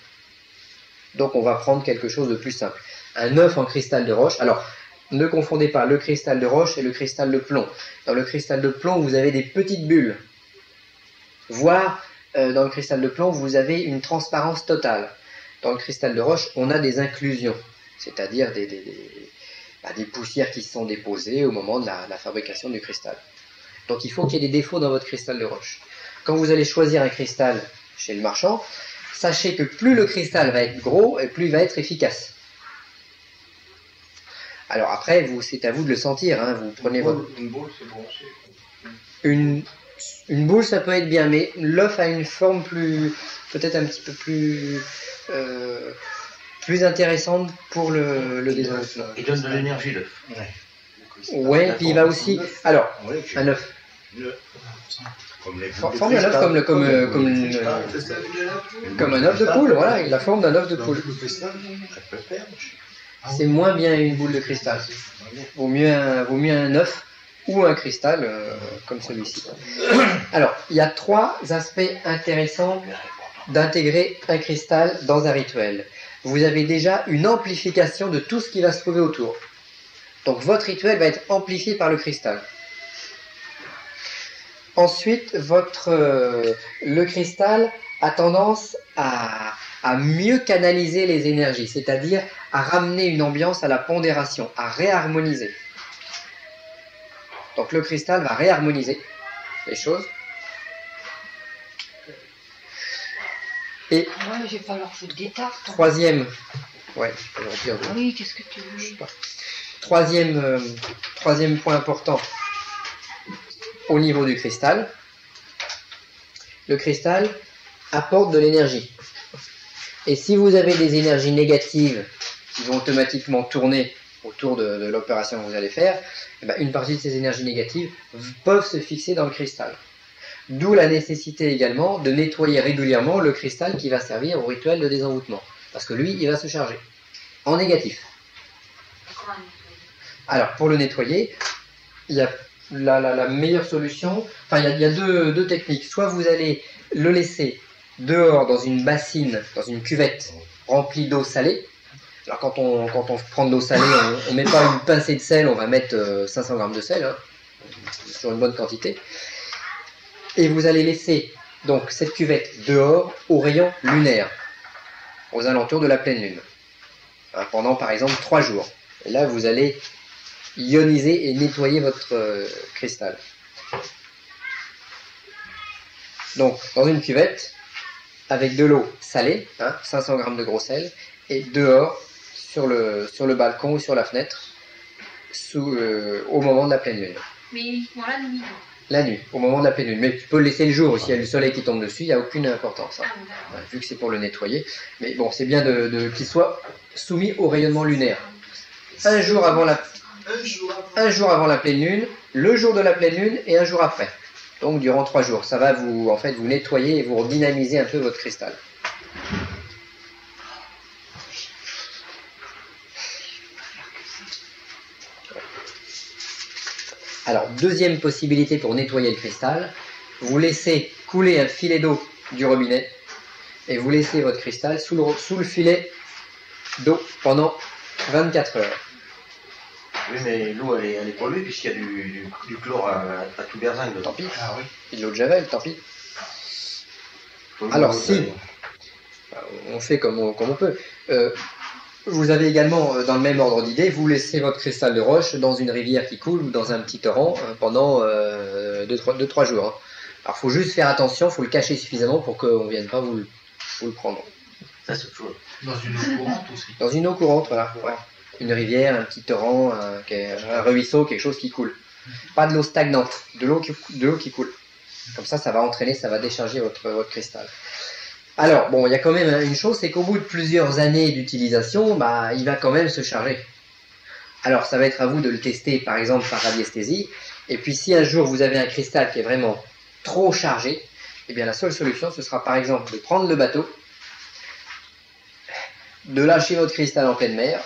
A: Donc on va prendre quelque chose de plus simple. Un œuf en cristal de roche. Alors, ne confondez pas le cristal de roche et le cristal de plomb. Dans le cristal de plomb, vous avez des petites bulles. Voire, dans le cristal de plomb, vous avez une transparence totale. Dans le cristal de roche, on a des inclusions. C'est-à-dire des poussières qui se sont déposées au moment de la fabrication du cristal. Donc il faut qu'il y ait des défauts dans votre cristal de roche. Quand vous allez choisir un cristal chez le marchand, sachez que plus le cristal va être gros et plus il va être efficace. Alors après, c'est à vous de le sentir. Hein. Vous prenez
J: Une boule, c'est bon aussi.
A: Une boule, ça peut être bien, mais l'œuf a une forme peut-être un petit peu plus intéressante pour le désenvoûtement.
D: Il donne de l'énergie, l'œuf.
A: Ouais, puis il va aussi... Alors, un œuf. Forme un œuf comme un œuf de poule, voilà, la forme d'un œuf de poule. C'est moins bien une boule de cristal. Vaut mieux un œuf ou un cristal comme celui-ci. Alors, il y a 3 aspects intéressants d'intégrer un cristal dans un rituel. Vous avez déjà une amplification de tout ce qui va se trouver autour. Donc votre rituel va être amplifié par le cristal. Ensuite, le cristal a tendance à mieux canaliser les énergies, c'est-à-dire à ramener une ambiance à la pondération, à réharmoniser. Donc le cristal va réharmoniser les choses. Et
B: ouais, j'ai pas leur foutre des tartes.
A: Troisième, ouais, je peux le dire.
B: Oui, qu'est-ce que tu veux?
A: Troisième point important au niveau du cristal. Le cristal apporte de l'énergie. Et si vous avez des énergies négatives qui vont automatiquement tourner autour de l'opération que vous allez faire, eh ben, une partie de ces énergies négatives peuvent se fixer dans le cristal. D'où la nécessité également de nettoyer régulièrement le cristal qui va servir au rituel de désenvoûtement. Parce que lui, il va se charger en négatif. Alors, pour le nettoyer, il y a la meilleure solution, enfin, il y a deux techniques. Soit vous allez le laisser dehors dans une bassine, dans une cuvette remplie d'eau salée. Alors quand on prend de l'eau salée, on ne met pas une pincée de sel, on va mettre 500 grammes de sel, hein, sur une bonne quantité. Et vous allez laisser donc cette cuvette dehors au rayon lunaire, aux alentours de la pleine lune, hein, pendant par exemple 3 jours. Et là vous allez ioniser et nettoyer votre cristal. Donc dans une cuvette, avec de l'eau salée, hein, 500 grammes de gros sel, et dehors, sur le balcon ou sur la fenêtre, au moment de la pleine lune.
B: Mais uniquement la nuit.
A: La nuit, au moment de la pleine lune. Mais tu peux le laisser le jour, s'il y a le soleil qui tombe dessus, il n'y a aucune importance. Hein. Ouais, vu que c'est pour le nettoyer. Mais bon, c'est bien qu'il soit soumis au rayonnement lunaire. Un jour avant la pleine lune, le jour de la pleine lune et un jour après. Donc durant 3 jours. Ça va vous nettoyer et vous redynamiser un peu votre cristal. Alors, deuxième possibilité pour nettoyer le cristal, vous laissez couler un filet d'eau du robinet et vous laissez votre cristal sous le filet d'eau pendant 24 heures.
D: Oui, mais l'eau, elle est polluée puisqu'il y a du chlore à tout berzingue dedans.
A: Tant pis. Ah oui. Et de l'eau de Javel, tant pis. Alors, si on fait comme on peut. Vous avez également, dans le même ordre d'idée, vous laissez votre cristal de roche dans une rivière qui coule ou dans un petit torrent pendant 2-3 jours. Hein. Alors, il faut juste faire attention, il faut le cacher suffisamment pour qu'on ne vienne pas vous le prendre.
D: Ça, c'est autre chose.
H: Dans une eau courante aussi.
A: Dans une eau courante, voilà. Ouais. Une rivière, un petit torrent, un ruisseau, quelque chose qui coule. Pas de l'eau stagnante, de l'eau qui coule. Comme ça, ça va entraîner, ça va décharger votre cristal. Alors, bon, il y a quand même une chose, c'est qu'au bout de plusieurs années d'utilisation, bah, il va quand même se charger. Alors, ça va être à vous de le tester, par exemple, par radiesthésie. Et puis, si un jour vous avez un cristal qui est vraiment trop chargé, eh bien, la seule solution, ce sera par exemple de prendre le bateau, de lâcher votre cristal en pleine mer,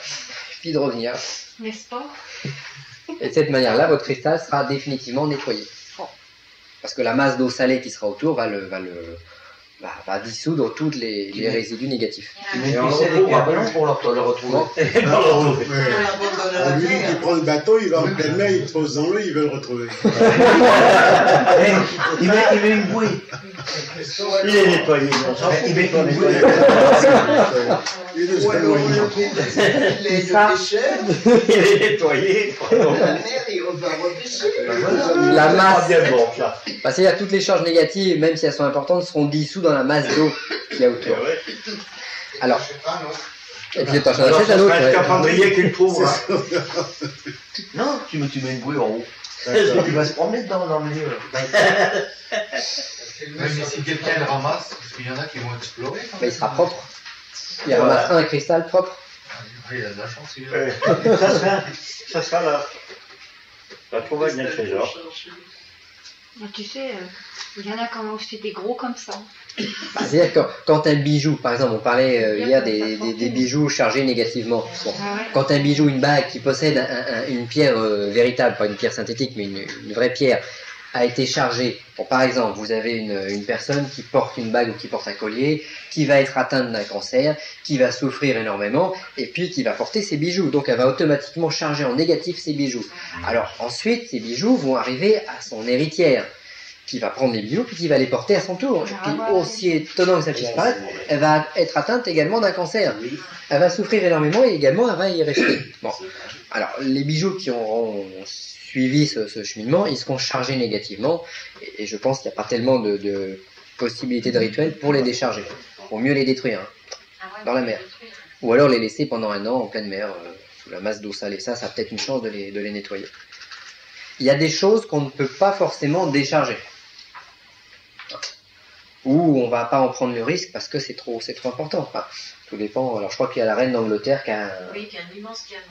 A: puis de revenir.
B: N'est-ce pas?
A: Et de cette manière-là, votre cristal sera définitivement nettoyé. Parce que la masse d'eau salée qui sera autour va dissoudre tous les résidus négatifs.
D: Mais on pour le retrouver.
C: Lui qui prend le bateau, il va en pleine mer, il te pose dans l'eau, il veut le retrouver.
D: Il met une bouée.
F: Il est nettoyé.
D: Il met une bouée.
C: Il
F: est nettoyé.
A: La masse, c'est-à-dire toutes les charges négatives, même si elles sont importantes, seront dissoutes dans la masse d'eau qu'il y a autour. Alors, et puis t'en achètes un autre.
D: Non, tu mets une bouée en haut. Il va se promener dans le milieu.
H: Mais si quelqu'un le ramasse, parce qu'il y en a qui vont explorer.
A: Mais il sera propre. Il ramassera un cristal propre.
H: Il a de la chance.
F: Ça sera la trouvaille d'un trésor.
B: Tu sais, il y en a qui ont acheté des gros comme ça.
A: C'est-à-dire que quand un bijou, par exemple, on parlait hier des bijoux chargés négativement. Bon, quand un bijou, une bague qui possède une pierre véritable, pas une pierre synthétique, mais une vraie pierre, a été chargée. Bon, par exemple, vous avez une personne qui porte une bague ou qui porte un collier, qui va être atteinte d'un cancer, qui va souffrir énormément, et puis qui va porter ses bijoux. Donc elle va automatiquement charger en négatif ses bijoux. Alors ensuite, ces bijoux vont arriver à son héritière, qui va prendre les bijoux, puis qui va les porter à son tour. Et puis aussi étonnant que ça puisse paraître, elle va être atteinte également d'un cancer. Elle va souffrir énormément et également elle va y rester. Bon. Alors les bijoux qui auront suivi ce cheminement, ils seront chargés négativement, et je pense qu'il n'y a pas tellement de possibilités de rituel pour les décharger. Il vaut mieux les détruire dans la mer. Ou alors les laisser pendant 1 an en pleine mer, sous la masse d'eau salée. Ça a peut-être une chance de les nettoyer. Il y a des choses qu'on ne peut pas forcément décharger. ou on va pas en prendre le risque parce que c'est trop important. Enfin, tout dépend. Alors je crois qu'il y a la reine d'Angleterre qui a un...
G: Oui, qui a un immense diamant.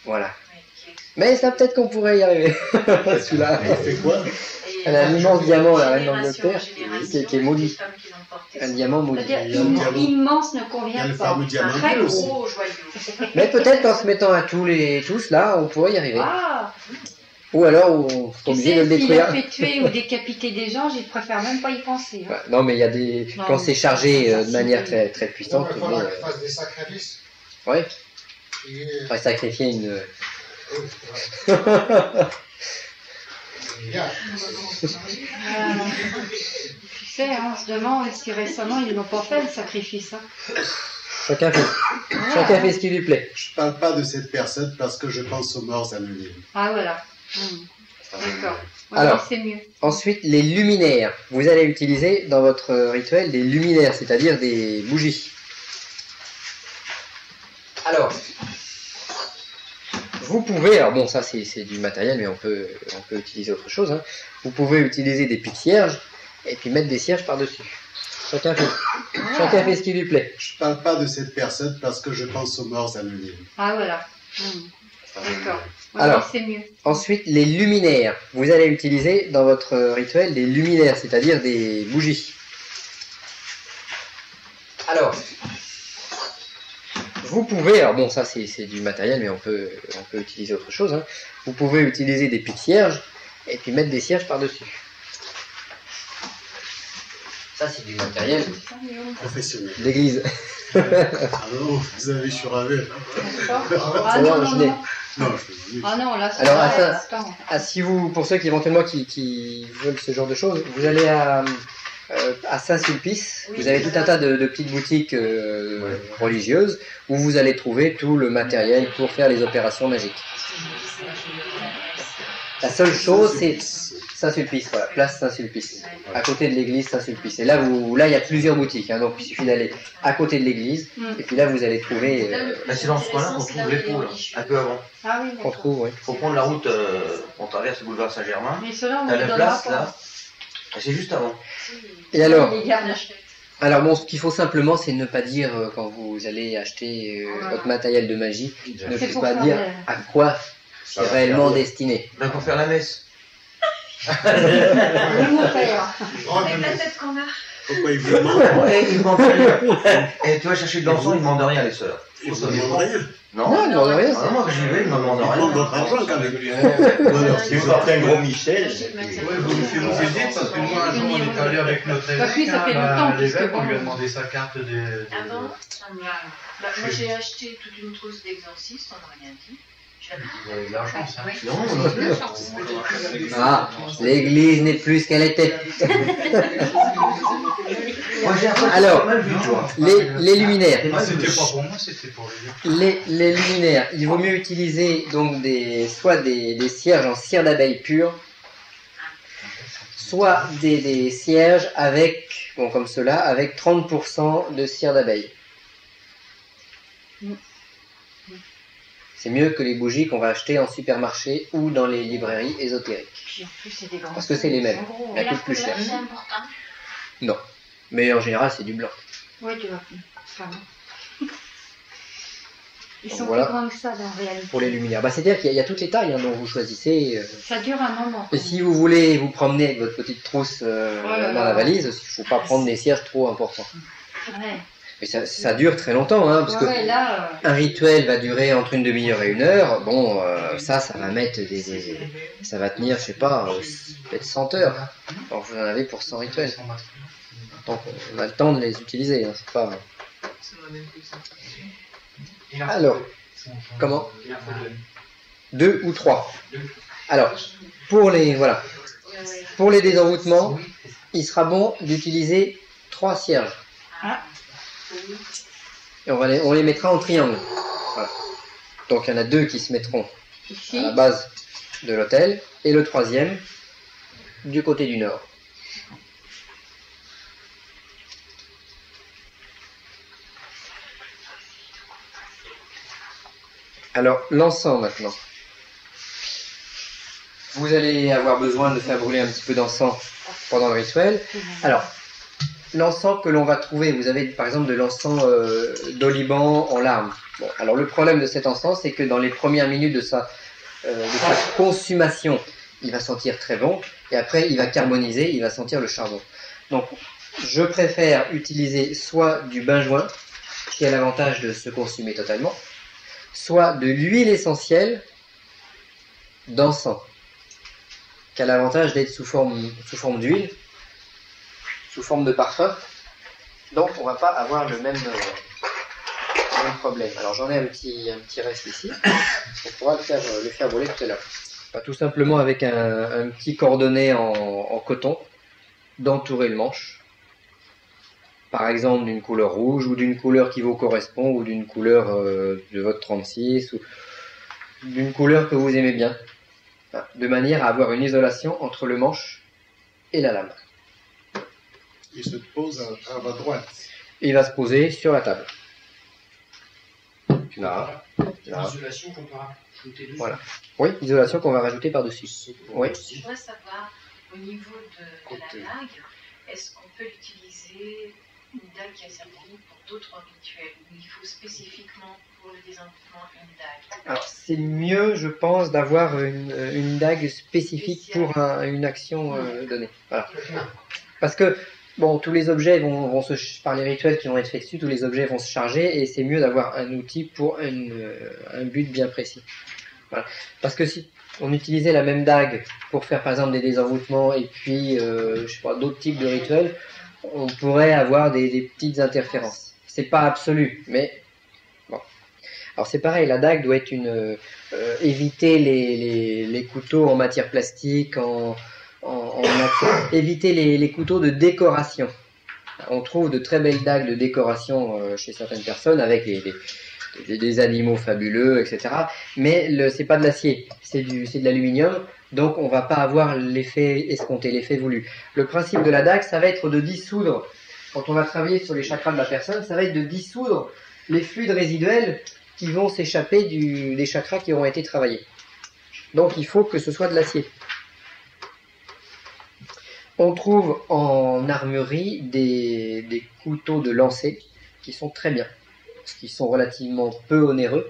A: Voilà.
G: Oui, qui est...
A: Mais ça peut-être qu'on pourrait y arriver. Celui-là.
C: Elle fait quoi?
A: Elle a un immense diamant, la reine d'Angleterre, qui est maudit. Un diamant maudit.
B: Immense ne
C: Il y a
B: convient
C: le
B: pas.
C: fameux diamant
G: Très
C: bleu aussi.
G: gros joyau.
A: Mais peut-être qu'en se mettant à tous là, on pourrait y arriver.
B: Ah,
A: Ou alors on est
B: tu
A: obligé de le
B: sais, s'il
A: détruire.
B: a fait tuer ou décapiter des gens, je préfère même pas y penser. Hein.
A: Ouais, non, mais il y a des.
B: Non,
A: Quand c'est chargé de manière
B: c'est-
A: très puissante,
E: Il
A: mais,
E: faudra qu'il fasse des sacrifices.
A: ouais,
E: Et,
A: on va sacrifier une.
E: bien.
B: Tu sais, hein, on se demande si récemment ils n'ont pas fait le sacrifice. Hein.
A: Chacun fait ce qui lui plaît.
C: Je parle pas de cette personne parce que je pense aux morts anonymes.
B: Ah voilà. D'accord.
A: Alors.
B: C'est mieux.
A: Ensuite, les luminaires. Vous allez utiliser dans votre rituel des luminaires, c'est-à-dire des bougies. Alors, vous pouvez, alors bon, ça c'est du matériel, mais on peut utiliser autre chose. Hein. Vous pouvez utiliser des pics cierges et puis mettre des cierges par-dessus. Chacun fait ce qui lui plaît.
C: Je parle pas de cette personne parce que je pense aux morts anonymes.
B: Ah voilà. D'accord.
A: Alors,
B: c'est mieux.
A: Ensuite, les luminaires. Vous allez utiliser dans votre rituel des luminaires, c'est-à-dire des bougies. Alors, vous pouvez, alors bon, ça c'est du matériel, mais on peut utiliser autre chose. Hein. Vous pouvez utiliser des pics cierges et puis mettre des cierges par-dessus. Ça c'est du matériel
C: Professionnel.
A: d'église.
C: Ah non, vous avez, je suis ravi.
B: Ah non, non, non.
C: Non, je suis
B: Ah non, là, c'est
A: Alors,
B: pas
A: si vous, pour ceux qui éventuellement qui veulent ce genre de choses, vous allez à Saint-Sulpice, vous avez tout un tas de petites boutiques religieuses où vous allez trouver tout le matériel pour faire les opérations magiques. La seule chose, c'est Saint-Sulpice, voilà, place Saint-Sulpice, à côté de l'église Saint-Sulpice. Et là, il y a plusieurs boutiques, hein, donc il suffit d'aller à côté de l'église, et puis là, vous allez trouver...
D: C'est dans ce coin-là qu'on trouve les pots, là, un peu avant.
B: Ah oui,
A: on trouve, oui.
D: Il faut prendre la route, on traverse le boulevard Saint-Germain.
B: Mais cela, on
D: T'as
B: ne
D: la
B: donnera
D: place,
B: pas.
D: là. Et c'est juste avant.
A: Et alors,
B: Les gardes.
A: bon, ce qu'il faut simplement, c'est ne pas dire, quand vous allez acheter votre matériel de magie, ne
B: C'est
A: faut
B: pour
A: pas
B: faire
A: dire
B: le-
A: à quoi c'est réellement destiné.
D: Ben, pour faire la messe.
B: Mon père.
I: Avec la tête qu'on a.
C: Pourquoi ils vous demandent?
D: Ouais, ils demandent rien. Et tu vas chercher de l'encens, ils demandent rien, les sœurs.
C: Ils vous demandent rien.
A: Non, ils demandent rien.
D: Ah, moi, quand j'y vais, ils me demandent
C: Ils demandent
D: rien.
C: votre argent quand même.
F: Si vous partez un gros Michel,
H: Oui, vous nous aider parce que nous, un jour, on est allé avec notre
B: Bah, puis, ça fait longtemps, puisque
H: l'évêque, on
B: bon.
H: lui a demandé sa carte de...
G: Avant, moi j'ai acheté toute une trousse d'exorcistes, on n'a rien dit.
H: Vous avez de la chance, hein.
D: Non, non.
A: Ah, l'église n'est plus ce qu'elle était.
D: Moi, j'ai appris
A: Alors,
D: mal vu, tu vois.
A: les luminaires.
H: Ah, c'était pas pour moi, c'était pour les gens.
A: Les luminaires, il vaut mieux utiliser donc soit des cierges en cire d'abeille pure, soit des cierges avec, bon, comme cela, avec 30% de cire d'abeille. C'est mieux que les bougies qu'on va acheter en supermarché ou dans les librairies ésotériques.
B: Puis en plus, c'est des grands.
A: Parce que c'est les mêmes.
G: Mais
A: Elles
G: la
A: coûtent plus cher.
G: couleur, c'est important.
A: Non. Mais en général, c'est du blanc.
B: Oui, tu vois. Enfin, ils
A: Donc
B: sont
A: voilà.
B: plus grands que ça, en réalité.
A: Pour les luminaires. Bah, c'est-à-dire qu'il y a toutes les tailles, hein, dont vous choisissez.
B: Ça dure un moment.
A: Et si vous voulez vous promener avec votre petite trousse
B: là
A: dans
B: là.
A: la valise, il ne faut pas prendre des cierges trop importants.
B: Ouais.
A: Mais ça dure très longtemps, hein, parce
B: Ouais, là,
A: que un rituel va durer entre une demi-heure et 1 heure. Bon, ça va mettre ça va tenir, je sais pas, peut-être 100 heures. Donc vous en avez pour 100 rituels. Donc on a le temps de les utiliser, hein, c'est pas... Alors, comment 2 ou 3. Alors, pour les désenvoûtements, il sera bon d'utiliser 3 cierges.
B: Ah.
A: Et on les mettra en triangle. Voilà. Donc il y en a 2 qui se mettront à
B: ici.
A: la base de l'autel et le 3e du côté du nord. Alors, l'encens maintenant. Vous allez avoir besoin de faire brûler un petit peu d'encens pendant le rituel. Alors, l'encens que l'on va trouver, vous avez par exemple de l'encens d'oliban en larmes. Bon, alors le problème de cet encens, c'est que dans les premières minutes de sa consommation, il va sentir très bon, et après il va carboniser, il va sentir le charbon. Donc je préfère utiliser soit du benjoin, qui a l'avantage de se consumer totalement, soit de l'huile essentielle d'encens, qui a l'avantage d'être sous forme d'huile, sous forme de parfum. Donc on va pas avoir le même problème. Alors j'en ai un petit reste ici, on pourra le faire voler tout à l'heure. Enfin, tout simplement avec un petit cordonnet en coton, d'entourer le manche, par exemple d'une couleur rouge ou d'une couleur qui vous correspond ou d'une couleur de votre 36 ou d'une couleur que vous aimez bien, de manière à avoir une isolation entre le manche et la lame.
C: Il se pose à votre droite.
A: Et il va se poser sur la table. Là.
K: L'isolation qu'on va rajouter dessus.
A: Voilà. Oui, l'isolation qu'on va rajouter par-dessus. Oui.
I: Je voudrais savoir, au niveau de la dague, est-ce qu'on peut utiliser une dague qui est servie pour d'autres rituels, ou il faut spécifiquement pour le désenvoûtement une dague?
A: Alors c'est mieux, je pense, d'avoir une dague spécifique pour une action donnée. Voilà. Parce que bon, tous les objets vont par les rituels qui vont être faits dessus, tous les objets vont se charger et c'est mieux d'avoir un outil pour un but bien précis. Voilà. Parce que si on utilisait la même dague pour faire par exemple des désenvoûtements et puis je sais pas, d'autres types de rituels, on pourrait avoir des petites interférences. C'est pas absolu, mais bon. Alors c'est pareil, la dague doit être éviter les couteaux en matière plastique, éviter les couteaux de décoration. On trouve de très belles dagues de décoration chez certaines personnes avec des animaux fabuleux, etc. Mais c'est pas de l'acier, c'est de l'aluminium, donc on va pas avoir l'effet escompté, l'effet voulu. Le principe de la dague, ça va être de dissoudre, quand on va travailler sur les chakras de la personne, ça va être de dissoudre les fluides résiduels qui vont s'échapper des chakras qui auront été travaillés. Donc il faut que ce soit de l'acier. On trouve en armurerie des couteaux de lancer qui sont très bien, parce qu'ils sont relativement peu onéreux.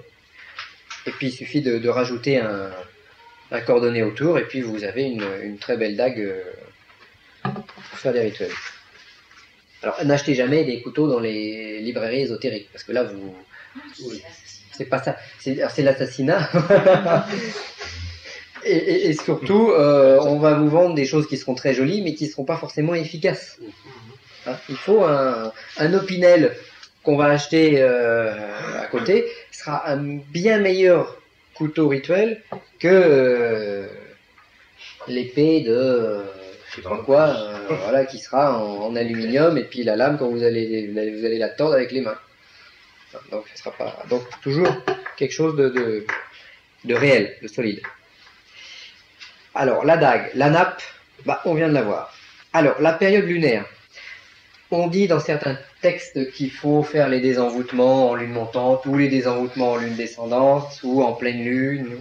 A: Et puis il suffit de rajouter un cordonnet autour, et puis vous avez une très belle dague pour faire des rituels. Alors n'achetez jamais des couteaux dans les librairies ésotériques, parce que là c'est pas ça, c'est l'assassinat. Et surtout, on va vous vendre des choses qui seront très jolies, mais qui ne seront pas forcément efficaces. Hein, il faut un Opinel qu'on va acheter à côté, sera un bien meilleur couteau rituel que l'épée de je sais pas quoi, voilà, qui sera en aluminium, et puis la lame quand vous allez la tordre avec les mains. Donc ce sera pas. Donc toujours quelque chose de réel, de solide. Alors, la dague, la nappe, on vient de la voir. Alors, la période lunaire. On dit dans certains textes qu'il faut faire les désenvoûtements en lune montante, ou les désenvoûtements en lune descendante, ou en pleine lune.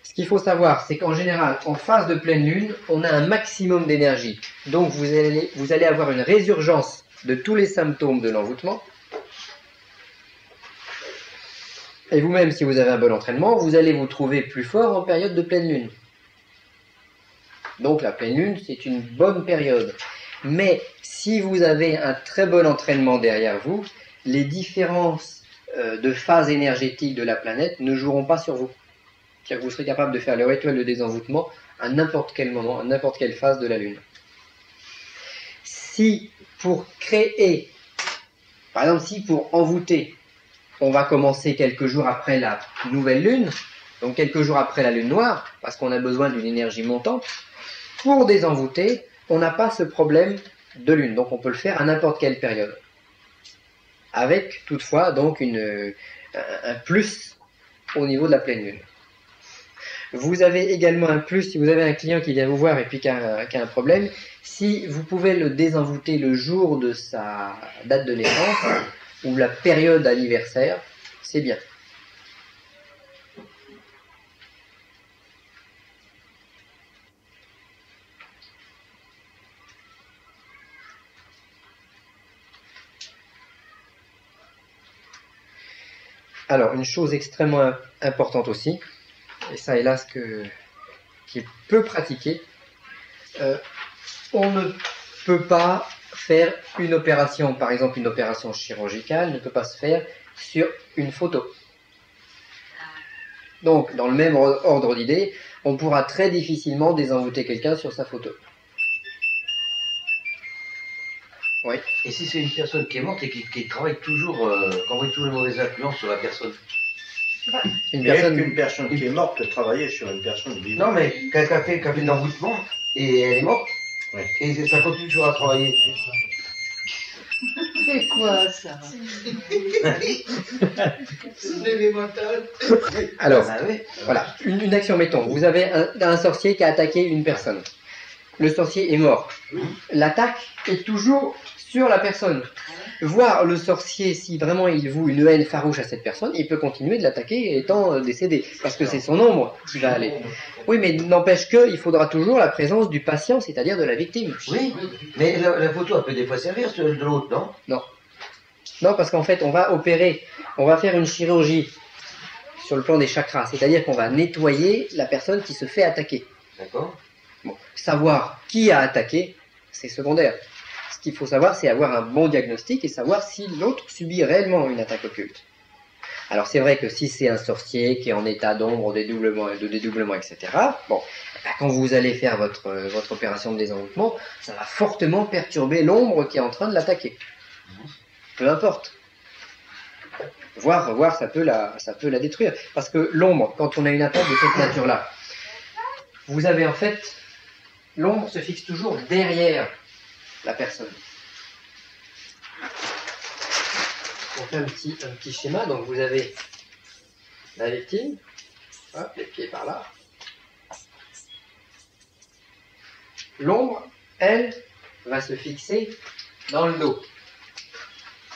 A: Ce qu'il faut savoir, c'est qu'en général, en phase de pleine lune, on a un maximum d'énergie. Donc, vous allez avoir une résurgence de tous les symptômes de l'envoûtement. Et vous-même, si vous avez un bon entraînement, vous allez vous trouver plus fort en période de pleine lune. Donc la pleine lune, c'est une bonne période. Mais si vous avez un très bon entraînement derrière vous, les différences de phase énergétique de la planète ne joueront pas sur vous. C'est-à-dire que vous serez capable de faire le rituel de désenvoûtement à n'importe quel moment, à n'importe quelle phase de la lune. Si pour créer, par exemple si pour envoûter, on va commencer quelques jours après la nouvelle lune, donc quelques jours après la lune noire, parce qu'on a besoin d'une énergie montante, pour désenvoûter, on n'a pas ce problème de lune, donc on peut le faire à n'importe quelle période. Avec toutefois donc un plus au niveau de la pleine lune. Vous avez également un plus si vous avez un client qui vient vous voir et puis qui a un problème, si vous pouvez le désenvoûter le jour de sa date de naissance ou la période anniversaire, c'est bien. Alors, une chose extrêmement importante aussi, et ça hélas qui est peu pratiqué, on ne peut pas faire une opération, par exemple une opération chirurgicale, ne peut pas se faire sur une photo. Donc, dans le même ordre d'idée, on pourra très difficilement désenvoûter quelqu'un sur sa photo. Oui.
D: Et si c'est une personne qui est morte et qui travaille toujours, qui envoie toujours une mauvaise influence sur la personne?
F: Une personne qui est morte peut travailler sur une personne vivante.
D: Non, mais quelqu'un qui a fait de l'envoûtement et elle est morte,
F: oui.
D: Et ça continue toujours à travailler.
B: C'est quoi ça?
A: Alors,
D: Ah oui.
A: voilà, une action, mettons, vous avez un sorcier qui a attaqué une personne. Le sorcier est mort. L'attaque est toujours sur la personne. Voir le sorcier, si vraiment il voue une haine farouche à cette personne, il peut continuer de l'attaquer étant décédé, parce que c'est son ombre qui va aller. Oui, mais n'empêche qu'il faudra toujours la présence du patient, c'est-à-dire de la victime.
D: Oui, mais la photo, elle peut des fois servir de l'autre, non?
A: Non. Non, parce qu'en fait, on va opérer, on va faire une chirurgie sur le plan des chakras, c'est-à-dire qu'on va nettoyer la personne qui se fait attaquer.
D: D'accord.
A: Bon, savoir qui a attaqué, c'est secondaire. Ce qu'il faut savoir, c'est avoir un bon diagnostic et savoir si l'autre subit réellement une attaque occulte. Alors c'est vrai que si c'est un sorcier qui est en état d'ombre, de dédoublement, etc., bon, quand vous allez faire votre opération de désenvoûtement, ça va fortement perturber l'ombre qui est en train de l'attaquer. Peu importe. Voir, ça peut la détruire. Parce que l'ombre, quand on a une attaque de cette nature-là, vous avez en fait, l'ombre se fixe toujours derrière la personne. On fait un petit schéma, donc vous avez la victime, hop, les pieds par là. L'ombre, elle, va se fixer dans le dos.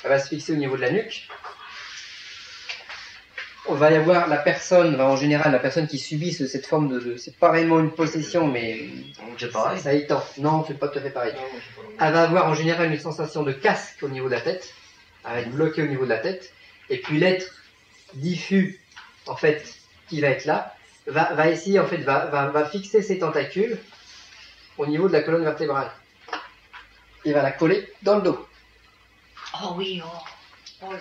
A: Elle va se fixer au niveau de la nuque. On va y avoir la personne, en général, la personne qui subit cette forme de c'est pas réellement une possession, mais
D: c'est pareil.
A: Ça y tend. Non, c'est pas tout à fait pareil. Elle va avoir en général une sensation de casque au niveau de la tête. Elle va être bloquée au niveau de la tête. Et puis l'être diffus, en fait, qui va être là, va essayer, en fait, va fixer ses tentacules au niveau de la colonne vertébrale. Il va la coller dans le dos.
B: Oh oui, oh là.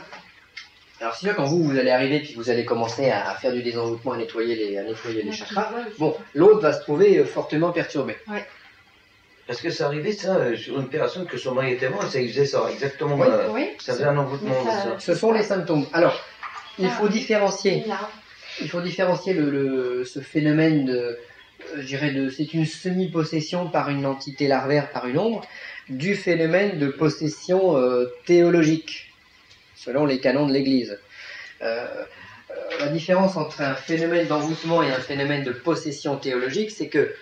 A: Alors sinon, quand vous allez arriver puis vous allez commencer à faire du désenvoûtement, à nettoyer les chakras, bon, l'autre va se trouver fortement perturbé.
B: Ouais.
D: Parce que ça arrivait ça sur une personne que son mari était mort et ça il faisait ça exactement.
A: Oui.
D: Ça faisait un envoûtement de ça.
A: Ce sont les symptômes. Alors, il faut différencier. Il faut différencier ce phénomène c'est une semi-possession par une entité larvaire, par une ombre, du phénomène de possession théologique, selon les canons de l'Église. La différence entre un phénomène d'envoûtement et un phénomène de possession théologique, c'est que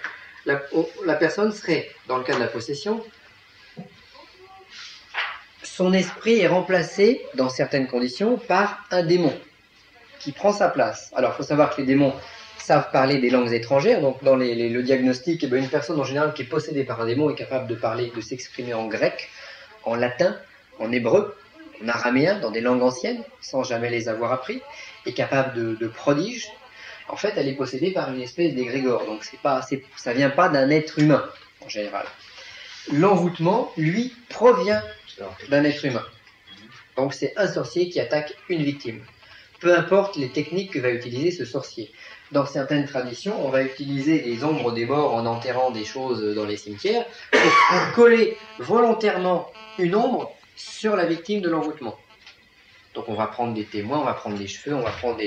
A: la personne serait, dans le cas de la possession, son esprit est remplacé, dans certaines conditions, par un démon qui prend sa place. Alors, il faut savoir que les démons savent parler des langues étrangères, donc dans le diagnostic, une personne en général qui est possédée par un démon est capable de parler, de s'exprimer en grec, en latin, en hébreu, en araméen, dans des langues anciennes, sans jamais les avoir appris, est capable de prodiges. En fait, elle est possédée par une espèce d'égrégore, donc ça vient pas d'un être humain, en général. L'envoûtement, lui, provient d'un être humain. Donc c'est un sorcier qui attaque une victime. Peu importe les techniques que va utiliser ce sorcier. Dans certaines traditions, on va utiliser les ombres des morts en enterrant des choses dans les cimetières pour coller volontairement une ombre sur la victime de l'envoûtement. Donc on va prendre des témoins, on va prendre des cheveux, on va prendre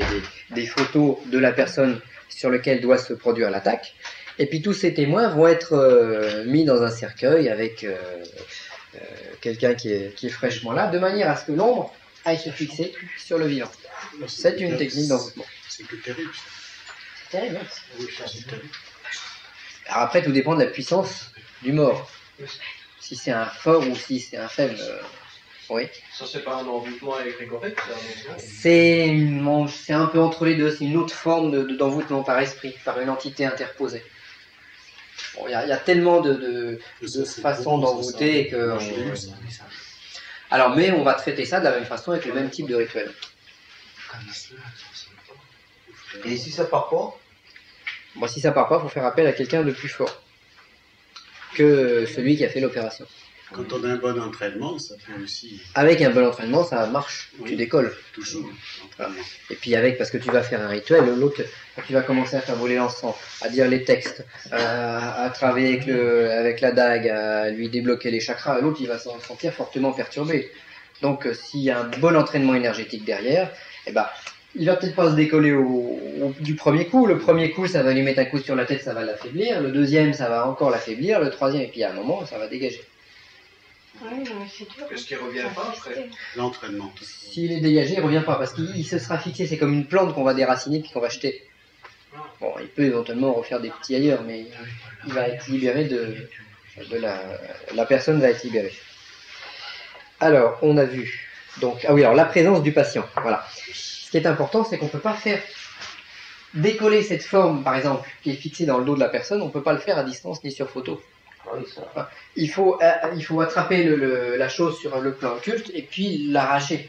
A: des photos de la personne sur laquelle doit se produire l'attaque. Et puis tous ces témoins vont être mis dans un cercueil avec quelqu'un qui est fraîchement là, de manière à ce que l'ombre aille se fixer sur le vivant. C'est une technique d'envoûtement.
C: C'est plus terrible.
A: C'est terrible. Alors après, tout dépend de la puissance du mort. Si c'est un fort ou si c'est un faible. Oui.
J: Ça, c'est pas un envoûtement égrégoré,
A: c'est un peu entre les deux. C'est une autre forme d'envoûtement par esprit, par une entité interposée. Bon, y a tellement de façons d'envoûter que... Alors, mais on va traiter ça de la même façon avec le même type de rituel.
D: Et si ça part pas?
A: Bon, si ça part pas, il faut faire appel à quelqu'un de plus fort que celui qui a fait l'opération.
C: Quand on a un bon entraînement, ça peut aussi...
A: Avec un bon entraînement, ça marche,
C: Oui.
A: tu décolles.
C: Toujours.
A: Et puis avec, parce que tu vas faire un rituel, l'autre, quand tu vas commencer à faire voler l'encens, à dire les textes, à travailler avec la dague, à lui débloquer les chakras, l'autre il va s'en sentir fortement perturbé. Donc s'il y a un bon entraînement énergétique derrière, eh ben, il va peut-être pas se décoller du premier coup. Le premier coup, ça va lui mettre un coup sur la tête, ça va l'affaiblir. Le deuxième, ça va encore l'affaiblir. Le troisième, et puis à un moment, ça va dégager.
B: Oui, mais c'est dur.
J: Qu'est-ce qui revient pas après?
C: L'entraînement.
A: S'il est dégagé, il revient pas parce qu'il se sera fixé. C'est comme une plante qu'on va déraciner puis qu'on va jeter. Bon, il peut éventuellement refaire des petits ailleurs, mais il va être libéré la personne va être libérée. Alors, on a vu. Donc, ah oui, alors la présence du patient. Voilà. Ce qui est important, c'est qu'on peut pas faire décoller cette forme, par exemple, qui est fixée dans le dos de la personne. On peut pas le faire à distance ni sur photo. Il faut attraper la chose sur le plan occulte et puis l'arracher.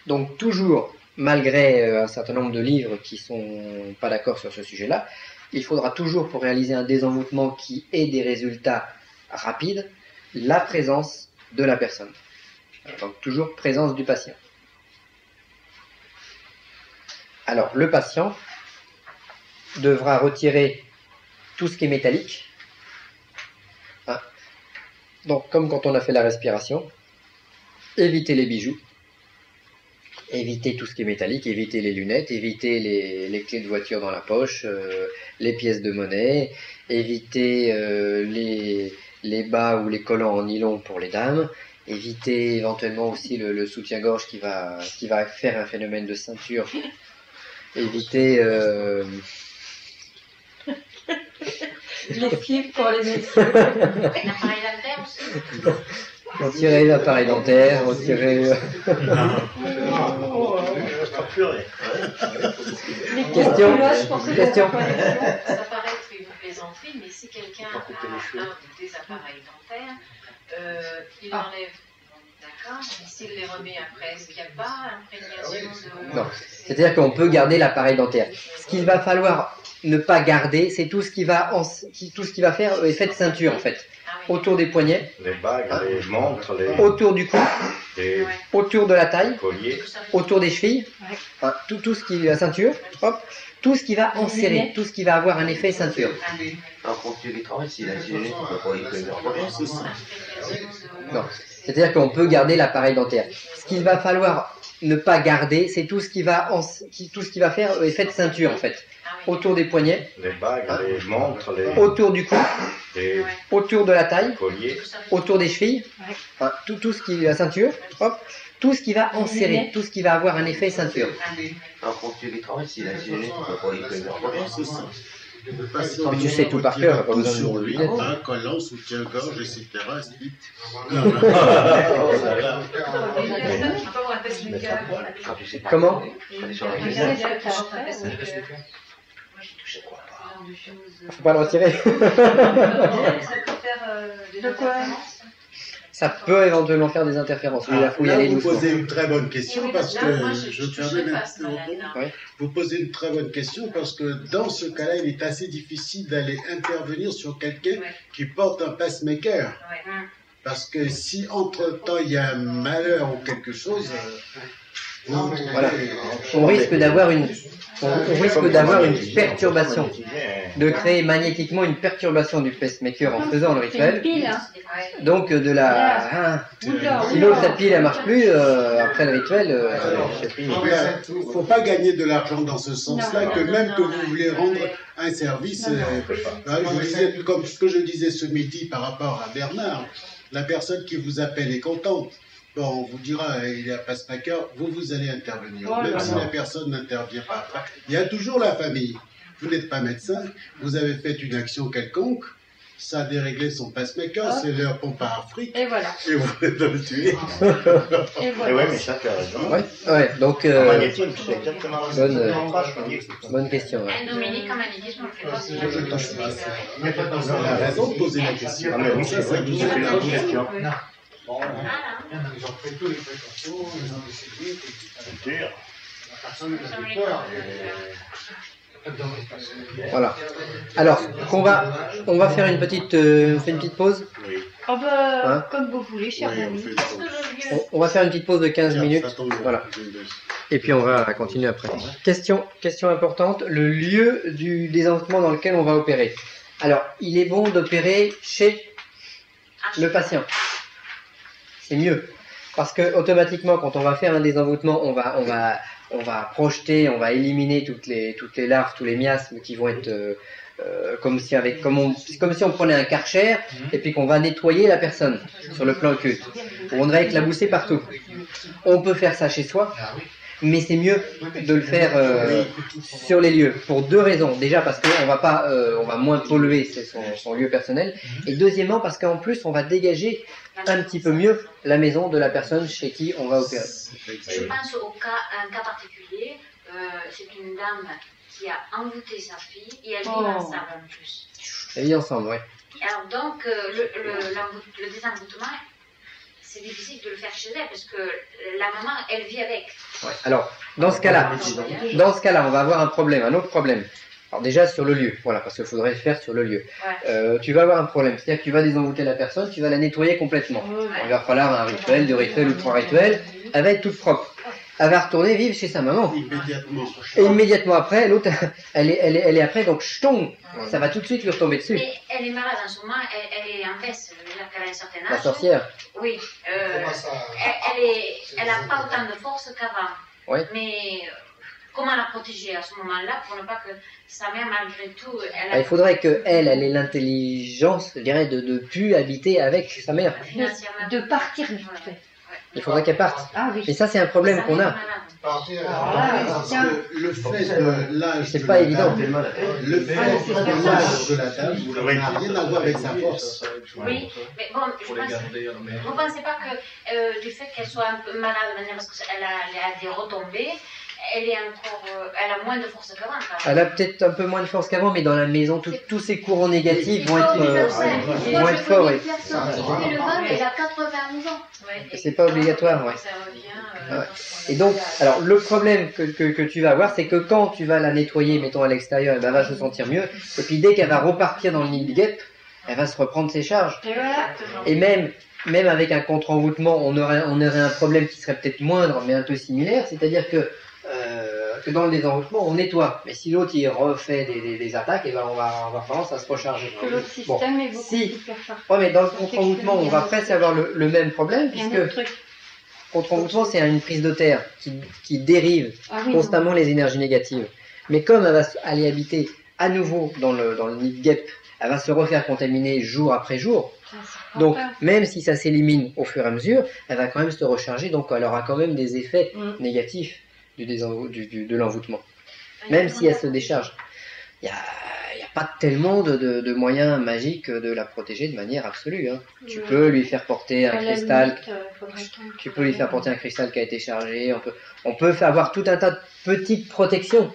A: Donc toujours, malgré un certain nombre de livres qui sont pas d'accord sur ce sujet-là, il faudra toujours, pour réaliser un désenvoûtement qui ait des résultats rapides, la présence de la personne. Donc toujours présence du patient. Alors le patient devra retirer tout ce qui est métallique. Donc, comme quand on a fait la respiration, éviter les bijoux, éviter tout ce qui est métallique, éviter les lunettes, éviter les clés de voiture dans la poche, les pièces de monnaie, éviter les bas ou les collants en nylon pour les dames, éviter éventuellement aussi le soutien-gorge qui va faire un phénomène de ceinture, éviter...
B: Les flics pour les messieurs.
I: L'appareil dentaire aussi.
A: Retirer l'appareil dentaire, retirer... Question.
I: Ça paraît être une plaisanterie, mais si quelqu'un a un des appareils dentaires, il enlève, d'accord, mais s'il les remet après, est-ce qu'il n'y a pas imprégnation de...
A: Non, c'est-à-dire qu'on peut garder l'appareil dentaire. Ce qu'il va falloir ne pas garder, c'est tout ce qui va faire effet de ceinture en fait. Autour des poignets,
F: les bagues, les montres,
A: autour du cou,
F: les
A: autour de la taille,
F: colliers,
A: autour des chevilles, enfin, tout ce qui est la ceinture, hop, tout ce qui va enserrer, tout ce qui va avoir un effet ceinture.
D: Alors quand tu les travailles, s'il a gêné, tu peux pas y tenir.
A: Non, c'est-à-dire qu'on peut garder l'appareil dentaire. Ce qu'il va falloir ne pas garder, c'est tout ce qui va faire effet de ceinture en fait. Autour des poignets,
F: les bagues, les montres,
A: autour du cou, autour de la taille,
F: colliers,
A: autour des chevilles, enfin, tout ce qui est la ceinture, hop, tout ce qui va enserrer, tout ce qui va avoir un effet ceinture.
D: Alors quand tu les travailles, s'il a gêné, tu peux pas y tenir.
A: Mais tu sais tout par cœur, pas besoin de lunettes.
C: Un collant, soutien-gorge, etc. slip.
A: Comment? Faut pas le retirer. Ça peut éventuellement faire des interférences.
C: Là,
A: faut y aller
C: vous
A: doucement.
C: posez une très bonne question parce que
A: Oui.
C: vous posez une très bonne question parce que dans ce cas-là, il est assez difficile d'aller intervenir sur quelqu'un qui porte un pacemaker. Parce que si entre-temps il y a un malheur ou quelque chose,
A: Voilà. On risque d'avoir une perturbation, de créer magnétiquement une perturbation du pacemaker en faisant le rituel. Donc de la... si l'autre pile elle marche plus, après le rituel,
C: il faut pas gagner de l'argent dans ce sens-là, que même que vous voulez rendre un service, comme ce que je disais ce midi par rapport à Bernard, la personne qui vous appelle est contente. Bon, on vous dira, il y a pacemaker, vous allez intervenir. Même si la personne n'intervient pas. Il y a toujours la famille. Vous n'êtes pas médecin, vous avez fait une action quelconque, ça a déréglé son pacemaker, c'est leur pompe à Afrique.
B: Et voilà.
C: Et vous êtes le tuer.
B: Et voilà.
F: oui, mais ça, tu as raison.
A: Ouais, donc...
F: magnétisme, c'est exactement
A: bonne question. Ouais.
I: Un Dominique en magnétisme, on ne fait pas.
C: Je ne touche pas ça. Vous avez raison de poser la question.
F: Ah, mais oui,
C: Ça vous
F: c'est une bonne question.
K: Ils ont pris toutes les précautions, ils ont décidé.
F: C'est sûr.
A: Voilà. Alors, on va faire une petite pause.
B: Oh bah, comme vous voulez, cher ami.
A: On va faire une petite pause de 15 minutes. Voilà. Et puis on va continuer après. Question importante, le lieu du désenvoûtement dans lequel on va opérer. Alors, il est bon d'opérer chez le patient. C'est mieux. Parce que automatiquement, quand on va faire un désenvoûtement, on va projeter, on va éliminer toutes les larves, tous les miasmes qui vont être comme si on prenait un Karcher et puis qu'on va nettoyer la personne sur le plan occulte. On va éclabousser partout. On peut faire ça chez soi, mais c'est mieux de le faire sur les lieux pour deux raisons. Déjà parce qu'on va moins polluer son lieu personnel, et deuxièmement parce qu'en plus on va dégager un petit peu mieux la maison de la personne chez qui on va opérer.
L: Je pense un cas particulier. C'est une dame qui a envoûté sa fille et elle vit ensemble en plus.
A: Elle vit ensemble, oui.
L: Alors donc le désenvoûtement, c'est difficile de le faire chez elle parce que la maman, elle vit avec.
A: Ouais. Alors dans ce cas-là, on va avoir un autre problème. Alors déjà sur le lieu, voilà, parce qu'il faudrait le faire sur le lieu. Ouais. Tu vas avoir un problème, c'est-à-dire que tu vas désenvoûter la personne, tu vas la nettoyer complètement. Ouais. Il va falloir un rituel, 2 rituels ou 3 rituels, elle va être toute propre. Elle va retourner vivre chez sa maman. Immédiatement. Et immédiatement après, l'autre, elle est après, donc ch'tong, ça va tout de suite lui retomber dessus.
L: Mais elle est malade en ce moment, elle est en baisse, c'est-à-dire qu'elle a un certain âge.
A: La sorcière.
L: Oui. Elle n'a pas autant de force qu'avant.
A: Oui.
L: Mais comment la protéger à ce moment-là pour ne pas que sa mère, malgré tout...
A: Il faudrait qu'elle ait l'intelligence, je dirais, de plus habiter avec sa mère.
B: De partir vite fait.
A: Il faudrait qu'elle parte.
B: Ah, oui.
A: Et ça, c'est un problème qu'on a.
C: Parce que le fait de l'âge
A: c'est pas évident.
C: Le fait de l'âge de la dame n'a rien à voir avec sa force.
L: Oui, mais bon, vous ne pensez pas que du fait qu'elle soit un peu malade, parce qu'elle a des retombées, elle a moins de force qu'avant.
A: Elle a peut-être un peu moins de force qu'avant, mais dans la maison, tous ces courants négatifs vont être forts.
L: Le mal, elle a 91 ans.
A: C'est pas obligatoire, ouais. Et donc, alors le problème que tu vas avoir, c'est que quand tu vas la nettoyer, mettons à l'extérieur, elle va se sentir mieux. Et puis dès qu'elle va repartir dans le nid de guêpe, elle va se reprendre ses charges. Et même avec un contre-envoûtement, on aurait un problème qui serait peut-être moindre, mais un peu similaire, c'est-à-dire que dans le désenvoûtement, on nettoie. Mais si l'autre il refait des attaques, et ben on va avoir tendance à se recharger.
B: Que l'autre système est beaucoup plus fort.
A: Ouais, mais dans le contre-envoûtement, on va presque avoir le même problème, puisque contre-envoûtement, c'est une prise de terre qui dérive constamment les énergies négatives. Mais comme elle va aller habiter à nouveau dans le nid de guêpe, elle va se refaire contaminer jour après jour. Donc, même si ça s'élimine au fur et à mesure, elle va quand même se recharger, donc elle aura quand même des effets négatifs de l'envoûtement. Même si elle se décharge. Il n'y a pas tellement de moyens magiques de la protéger de manière absolue. Hein. Tu peux lui faire porter un cristal. Tu peux lui faire porter un cristal qui a été chargé. On peut avoir tout un tas de petites protections.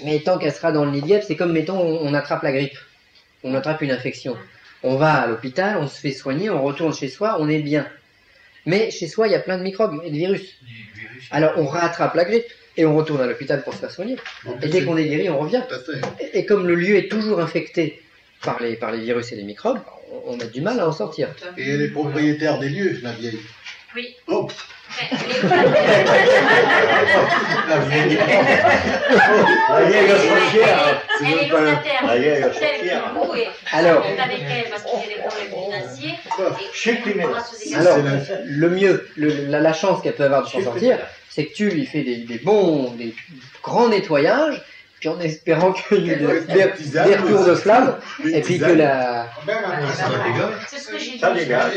A: Mais tant qu'elle sera dans le nid de guêpe, c'est comme, mettons, on attrape la grippe. On attrape une infection. On va à l'hôpital, on se fait soigner, on retourne chez soi, on est bien. Mais chez soi, il y a plein de microbes et de virus. Alors on rattrape la grippe et on retourne à l'hôpital pour se faire soigner. Et dès qu'on est guéri, on revient. Et comme le lieu est toujours infecté par les virus et les microbes, on a du mal à en sortir.
C: Et elle est propriétaire des lieux, la vieille.
L: Oui.
C: Oh.
F: La vieille sorcière.
L: Elle est locataire.
F: La vieille sorcière.
A: Alors,
L: avec elle parce qu'il y a des problèmes financiers.
A: Alors, le mieux, la chance qu'elle peut avoir de s'en sortir, c'est que tu lui fais des grands nettoyages, puis en espérant qu'il y ait des retours de flamme, et puis que la...
L: C'est ce que j'ai dit.
F: Ça dégage.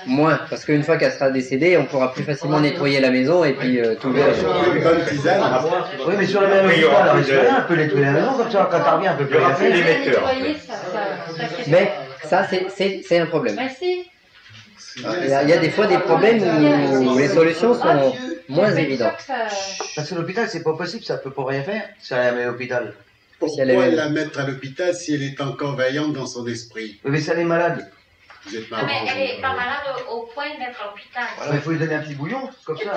A: Moins, parce qu'une fois qu'elle sera décédée, on pourra plus facilement nettoyer la maison et puis tout le
F: Oui, mais sur le même hôpital, on peut nettoyer la maison, comme ça, quand t'en reviens, un peu plus rapide.
A: Mais ça, c'est un problème. Il y a des fois des problèmes où les solutions sont moins évidentes.
F: Parce que l'hôpital, c'est pas possible, ça peut pas rien faire, si elle est à l'hôpital.
C: Pourquoi la mettre à l'hôpital si elle est encore vaillante dans son esprit?
F: Mais si elle est malade.
C: Vous êtes
L: Non,
C: marrant.
L: mais elle est pas malade au point d'être à l'hôpital.
F: Voilà, il faut lui donner un petit bouillon, comme ça.